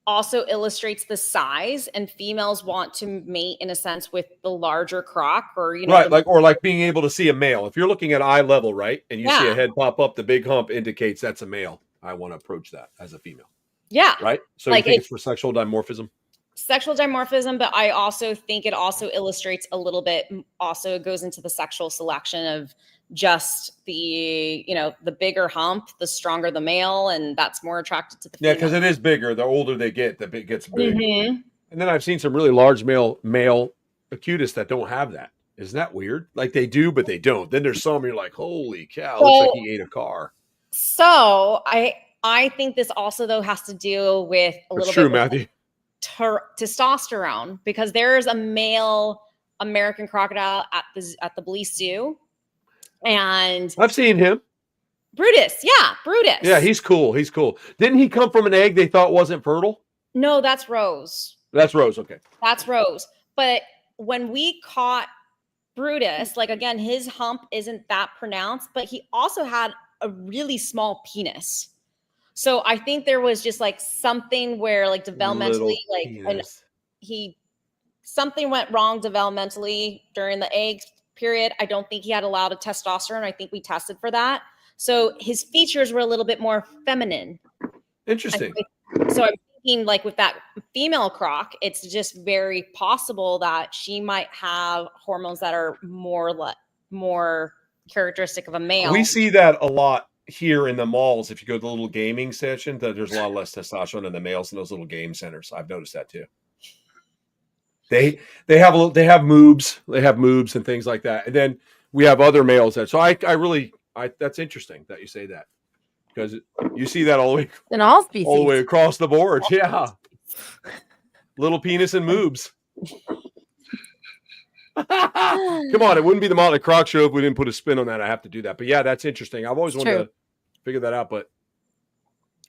also illustrates the size, and females want to mate in a sense with the larger Croc, or right, like being able to see a male. If you're looking at eye level, right, and you see a head pop up, the big hump indicates that's a male. I want to approach that as a female. Yeah. Right. So you think it's for sexual dimorphism? Sexual dimorphism, but I also think it also illustrates a little bit. Also, it goes into the sexual selection of just the the bigger hump, the stronger the male, and that's more attracted to the female. Yeah, because it is bigger. The older they get, the big gets big. Mm-hmm. And then I've seen some really large male acutus that don't have that. Isn't that weird? Like they do, but they don't. Then there's some you're like, holy cow, looks like he ate a car. So I think this also though has to do with a little bit Matthew. Testosterone, because there's a male American crocodile at the Belize Zoo, and I've seen him. Brutus. Yeah, he's cool. Didn't he come from an egg they thought wasn't fertile? No, that's Rose. Okay. That's Rose. But when we caught Brutus, like again, his hump isn't that pronounced, but he also had a really small penis. So I think there was just like something where like developmentally, something went wrong developmentally during the egg period. I don't think he had a lot of testosterone. I think we tested for that. So his features were a little bit more feminine. Interesting. So I'm thinking like with that female Croc, it's just very possible that she might have hormones that are more characteristic of a male. We see that a lot here in the malls. If you go to the little gaming section, that there's a lot less testosterone in the males in those little game centers. I've noticed that too. They have moobs and things like that, and then we have other males that. So I that's interesting that you say that, because you see that all the way in all species, all the way across the board. Yeah, little penis and moobs. Come on, it wouldn't be the Motley Croc show if we didn't put a spin on that. I have to do that, but yeah, that's interesting. I've always wanted to figure that out, but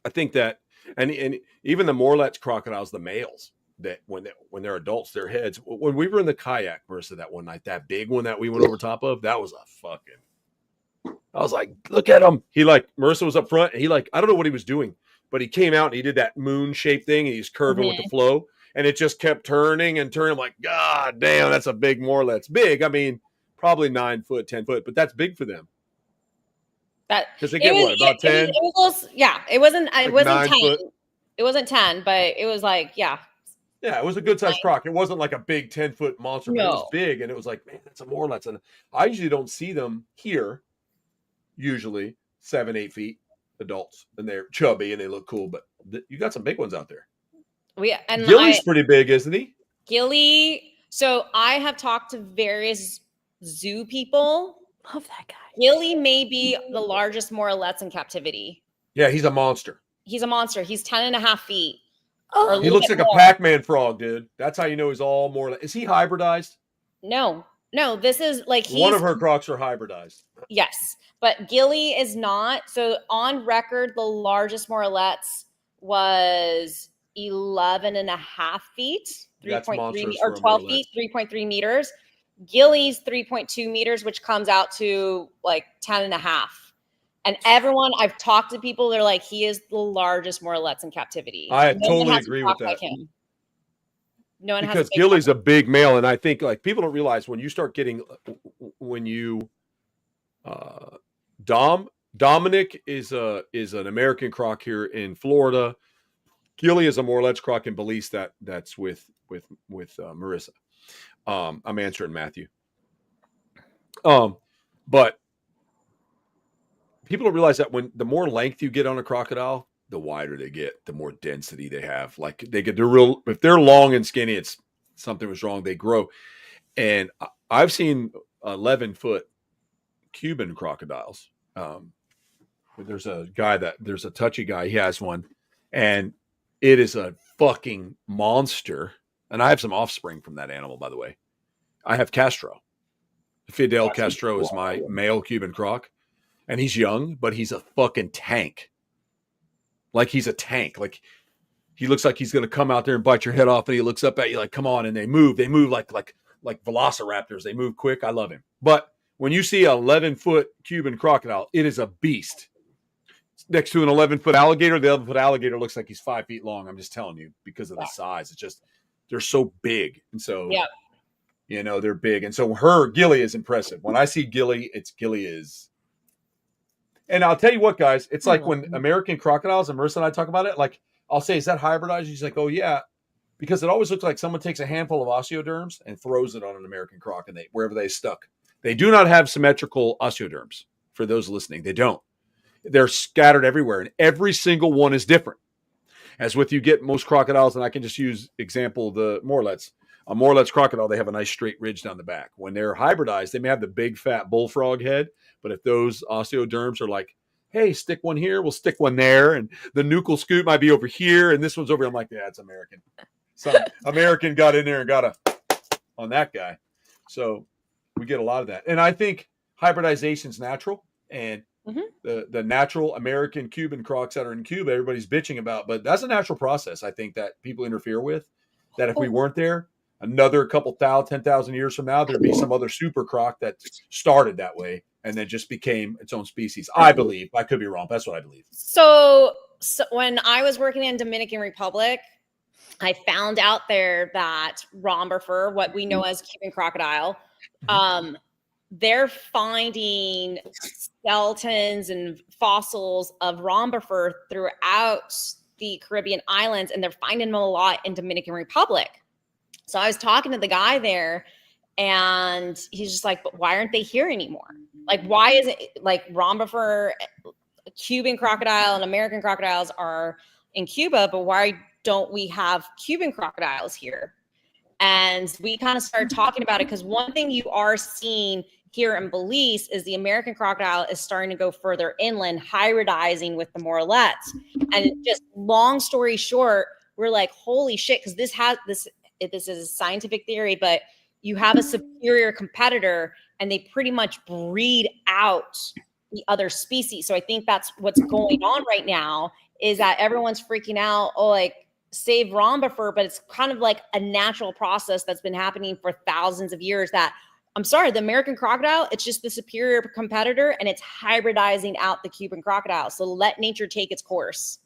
I think that, and even the Morlet's crocodiles, the males, that when they're adults, their heads. When we were in the kayak, Marissa, that one night, that big one that we went over top of, that was a fucking. I was like, look at him. Marissa was up front, and I don't know what he was doing, but he came out and he did that moon shape thing, and he's curving with the flow. And it just kept turning and turning. I'm like, God damn, that's a big Morlet's. Big. I mean, probably 9 foot, 10 foot, but that's big for them. Because they get about 10? It wasn't 10. Foot. It wasn't 10, but it was like, yeah. Yeah, it was a good sized Croc. It wasn't like a big 10-foot monster, but it was big. And it was like, man, that's a Morlet's. And I usually don't see them here, usually 7-8 feet adults. And they're chubby and they look cool, but you got some big ones out there. Gilly's pretty big, isn't he? Gilly. So I have talked to various zoo people. Love that guy. Gilly may be the largest Morlet's in captivity. Yeah, he's a monster. He's 10.5 feet. Oh, he looks like a Pac-Man frog, dude. That's how you know he's all Morlet. Is he hybridized? No. This is like one of her Crocs are hybridized. Yes, but Gilly is not. So on record, the largest Morlet's was 11.5 feet, 3.3 or 12 feet, 3.3 meters. Gilly's 3.2 meters, which comes out to like 10.5. And everyone I've talked to people, they're like, he is the largest Morlet's in captivity. I totally agree with that. Like him. No one because Gilly's a big male, and I think like people don't realize when you start getting Dominic is an American Croc here in Florida. Gilly is a Morlet's Croc in Belize that's with Marissa. I'm answering Matthew. But people don't realize that when the more length you get on a crocodile, the wider they get, the more density they have. Like if they're long and skinny, it's something was wrong. They grow. And I've seen 11-foot Cuban crocodiles. There's a touchy guy. He has one, and it is a fucking monster. And I have some offspring from that animal, by the way. I have Castro. Fidel Castro is my male Cuban Croc. And he's young, but he's a fucking tank. Like he's a tank. Like he looks like he's going to come out there and bite your head off, and he looks up at you like, come on, and they move like velociraptors. They move quick. I love him. But when you see an 11-foot Cuban crocodile, it is a beast. Next to an 11-foot alligator, the 11-foot alligator looks like he's 5 feet long. I'm just telling you, because of the size. It's just, they're so big. And so, you know, they're big. And so Gilly is impressive. When I see Gilly, Gilly is. And I'll tell you what, guys, it's like when American crocodiles, and Marissa and I talk about it, like, I'll say, is that hybridized? She's like, oh, yeah. Because it always looks like someone takes a handful of osteoderms and throws it on an American croc, and wherever they stuck. They do not have symmetrical osteoderms, for those listening. They don't. They're scattered everywhere, and every single one is different. As with you get most crocodiles, and I can just use example the Morlets. A Morlet's crocodile, they have a nice straight ridge down the back. When they're hybridized, they may have the big fat bullfrog head, but if those osteoderms are like, hey, stick one here, we'll stick one there, and the nuchal scoop might be over here, and this one's over here. I'm like, yeah, it's American. Some American got in there and got on that guy. So we get a lot of that. And I think hybridization is natural, and the natural American Cuban crocs that are in Cuba, everybody's bitching about, but that's a natural process. I think that people interfere with, that if we weren't there, another couple 10,000 years from now, there'd be some other super croc that started that way and then just became its own species. I believe. I could be wrong. That's what I believe. So when I was working in Dominican Republic, I found out there that Romberfer, what we know as Cuban crocodile, they're finding skeletons and fossils of Romberfer throughout the Caribbean islands, and they're finding them a lot in Dominican Republic. So I was talking to the guy there, and he's just like, but why aren't they here anymore? Like, why is it like Romberfer, Cuban crocodile, and American crocodiles are in Cuba, but why don't we have Cuban crocodiles here? And we kind of started talking about it, because one thing you are seeing here in Belize is the American crocodile is starting to go further inland, hybridizing with the Morlets. And just long story short, we're like, holy shit, because this is a scientific theory, but you have a superior competitor and they pretty much breed out the other species. So I think that's what's going on right now, is that everyone's freaking out, oh, like, save Romberfer, but it's kind of like a natural process that's been happening for thousands of years. That, I'm sorry, the American crocodile, it's just the superior competitor, and it's hybridizing out the Cuban crocodile. So let nature take its course.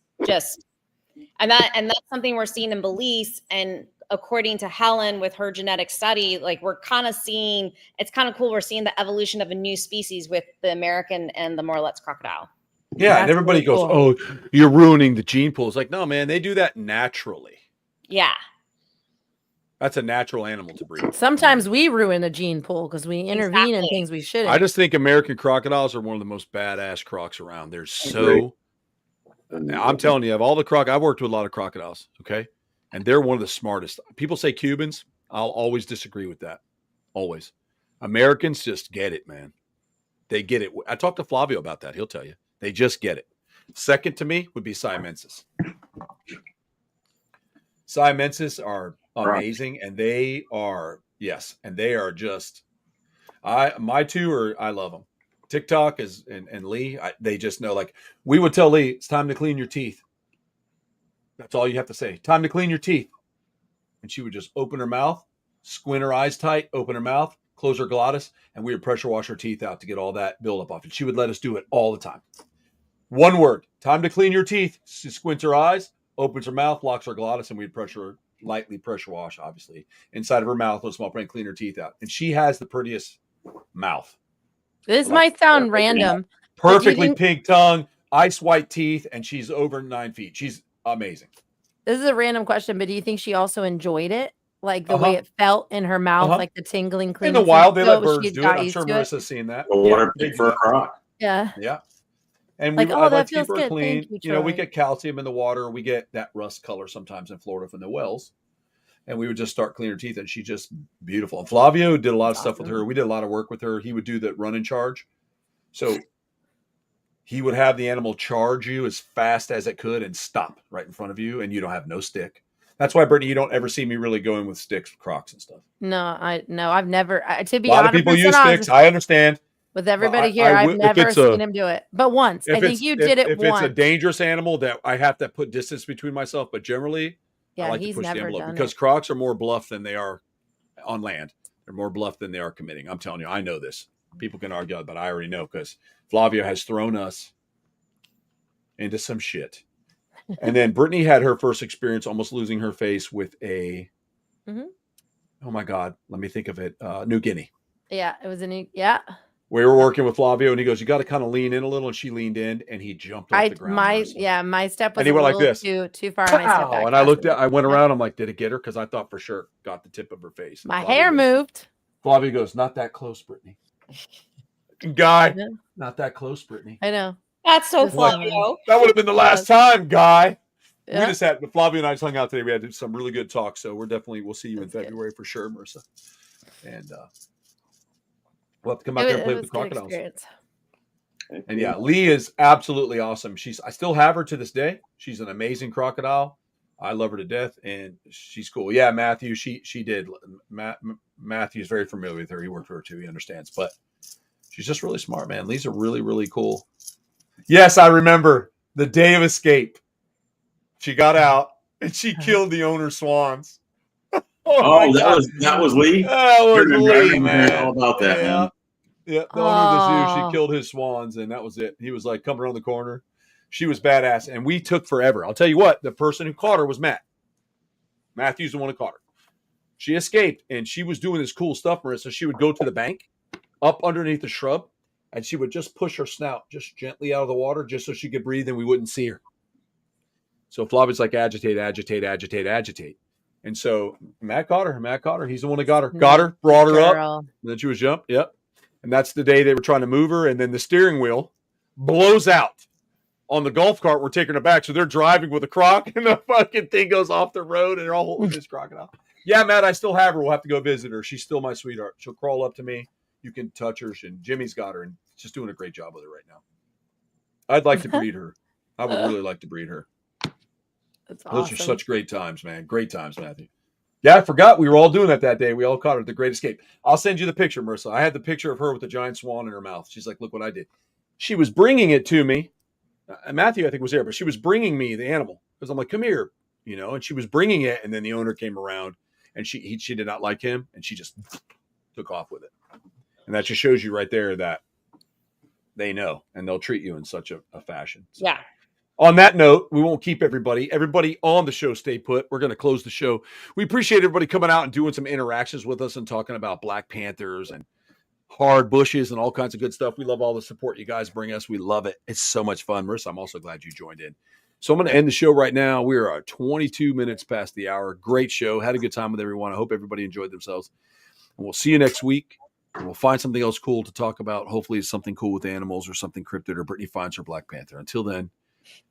And that's something we're seeing in Belize. And according to Helen, with her genetic study, like, we're kind of seeing, it's kind of cool. We're seeing the evolution of a new species with the American and the Morlet's crocodile. Yeah, and everybody goes, oh, you're ruining the gene pool. It's like, no, man, they do that naturally. Yeah. That's a natural animal to breed. Sometimes we ruin the gene pool because we intervene in things we shouldn't. I just think American crocodiles are one of the most badass crocs around. They're so, I'm telling you, of all the I've worked with a lot of crocodiles, okay? And they're one of the smartest. People say Cubans. I'll always disagree with that. Always. Americans just get it, man. They get it. I talked to Flavio about that. He'll tell you. They just get it. Second to me would be Siamensis. Siamensis are amazing, and they are, yes, and they are just, my two are, I love them. TikTok is, and Lee, they just know, like, we would tell Lee, it's time to clean your teeth. That's all you have to say. Time to clean your teeth. And she would just open her mouth, squint her eyes tight, open her mouth, close her glottis, and we would pressure wash her teeth out to get all that buildup off. And she would let us do it all the time. One word, time to clean your teeth. She squints her eyes, opens her mouth, locks her glottis, and we'd lightly pressure wash, obviously, inside of her mouth with a small brain, clean her teeth out. And she has the prettiest mouth. This might sound random. Perfectly pink tongue, ice white teeth, and she's over 9 feet. She's amazing. This is a random question, but do you think she also enjoyed it? Like the way it felt in her mouth, like the tingling, cleaning. In the wild, they let birds do it. I'm sure Marissa's seen that. Water big for a croc. Yeah. Yeah. And like, I like that to keep feels her good. clean. You, you know, we get calcium in the water. We get that rust color sometimes in Florida from the wells. And we would just start cleaning her teeth, and she's just beautiful. And Flavio did a lot of stuff with her. We did a lot of work with her. He would do the run and charge. So he would have the animal charge you as fast as it could and stop right in front of you, and you don't have no stick. That's why, Brittany, you don't ever see me really going with sticks with Crocs and stuff. No, I've never. To be honest, a lot of people use sticks. I understand. With everybody here, I've never seen him do it, but once. I think you did it once. If it's a dangerous animal that I have to put distance between myself, but generally, I like to push the envelope because Crocs are more bluff than they are on land. They're more bluff than they are committing. I'm telling you, I know this. People can argue, but I already know because Flavio has thrown us into some shit. And then Brittany had her first experience almost losing her face with a, oh my God, let me think of it, New Guinea. Yeah, it was a new, yeah. We were working with Flavio, and he goes, "You got to kind of lean in a little." And she leaned in, and he jumped off the ground. My step was and he went like this, too far. My step back. And I went around. I'm like, "Did it get her?" Because I thought for sure got the tip of her face. And my hair moved. Flavio goes, "Not that close, Brittany." Guy, not that close, Brittany. I know. That's so Flavio. That would have been the last time, Guy. Yeah. We just had Flavio and I just hung out today. We had some really good talks, so we'll see you in February for sure, Marissa. And we'll have to come out there and play with the crocodiles. And yeah, Lee is absolutely awesome. I still have her to this day. She's an amazing crocodile. I love her to death, and she's cool. Yeah, Matthew, she did. Matthew's very familiar with her. He worked for her too. He understands, but she's just really smart, man. Lee's are really, really cool. Yes, I remember the day of escape. She got out and she killed the owner's swans. that was Lee. That was Lee, man. All about that, man. Yeah, the owner of the zoo. She killed his swans, and that was it. He was like coming around the corner. She was badass, and we took forever. I'll tell you what. The person who caught her was Matt. Matthew's the one who caught her. She escaped, and she was doing this cool stuff, Marissa. She would go to the bank, up underneath the shrub, and she would just push her snout just gently out of the water, just so she could breathe, and we wouldn't see her. So Flavio's like agitate. And so Matt caught her. He's the one that got her. Brought her up. And then she was jumped. Yep. And that's the day they were trying to move her. And then the steering wheel blows out on the golf cart. We're taking her back. So they're driving with a croc and the fucking thing goes off the road and they're all holding this crocodile. Yeah, Matt, I still have her. We'll have to go visit her. She's still my sweetheart. She'll crawl up to me. You can touch her. And Jimmy's got her and she's doing a great job with her right now. I'd like to breed her. I would really like to breed her. That's Those are such great times, man. Great times, Matthew. Yeah, I forgot we were all doing that day. We all caught her at the Great Escape. I'll send you the picture, Marissa. I had the picture of her with the giant swan in her mouth. She's like, look what I did. She was bringing it to me. Matthew, I think, was there, but she was bringing me the animal because I'm like, come here, and she was bringing it. And then the owner came around and she did not like him and she just took off with it. And that just shows you right there that they know and they'll treat you in such a fashion. So. Yeah. On that note, we won't keep everybody on the show. Stay put. We're going to close the show. We appreciate everybody coming out and doing some interactions with us and talking about Black Panthers and hard bushes and all kinds of good stuff. We love all the support you guys bring us. We love it. It's so much fun. Marissa, I'm also glad you joined in. So I'm going to end the show right now. We are 22 minutes past the hour. Great show. Had a good time with everyone. I hope everybody enjoyed themselves. And we'll see you next week. And we'll find something else cool to talk about. Hopefully it's something cool with animals or something cryptid or Brittany finds her Black Panther. Until then,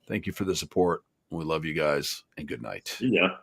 thank you for the support. We love you guys and good night. Yeah.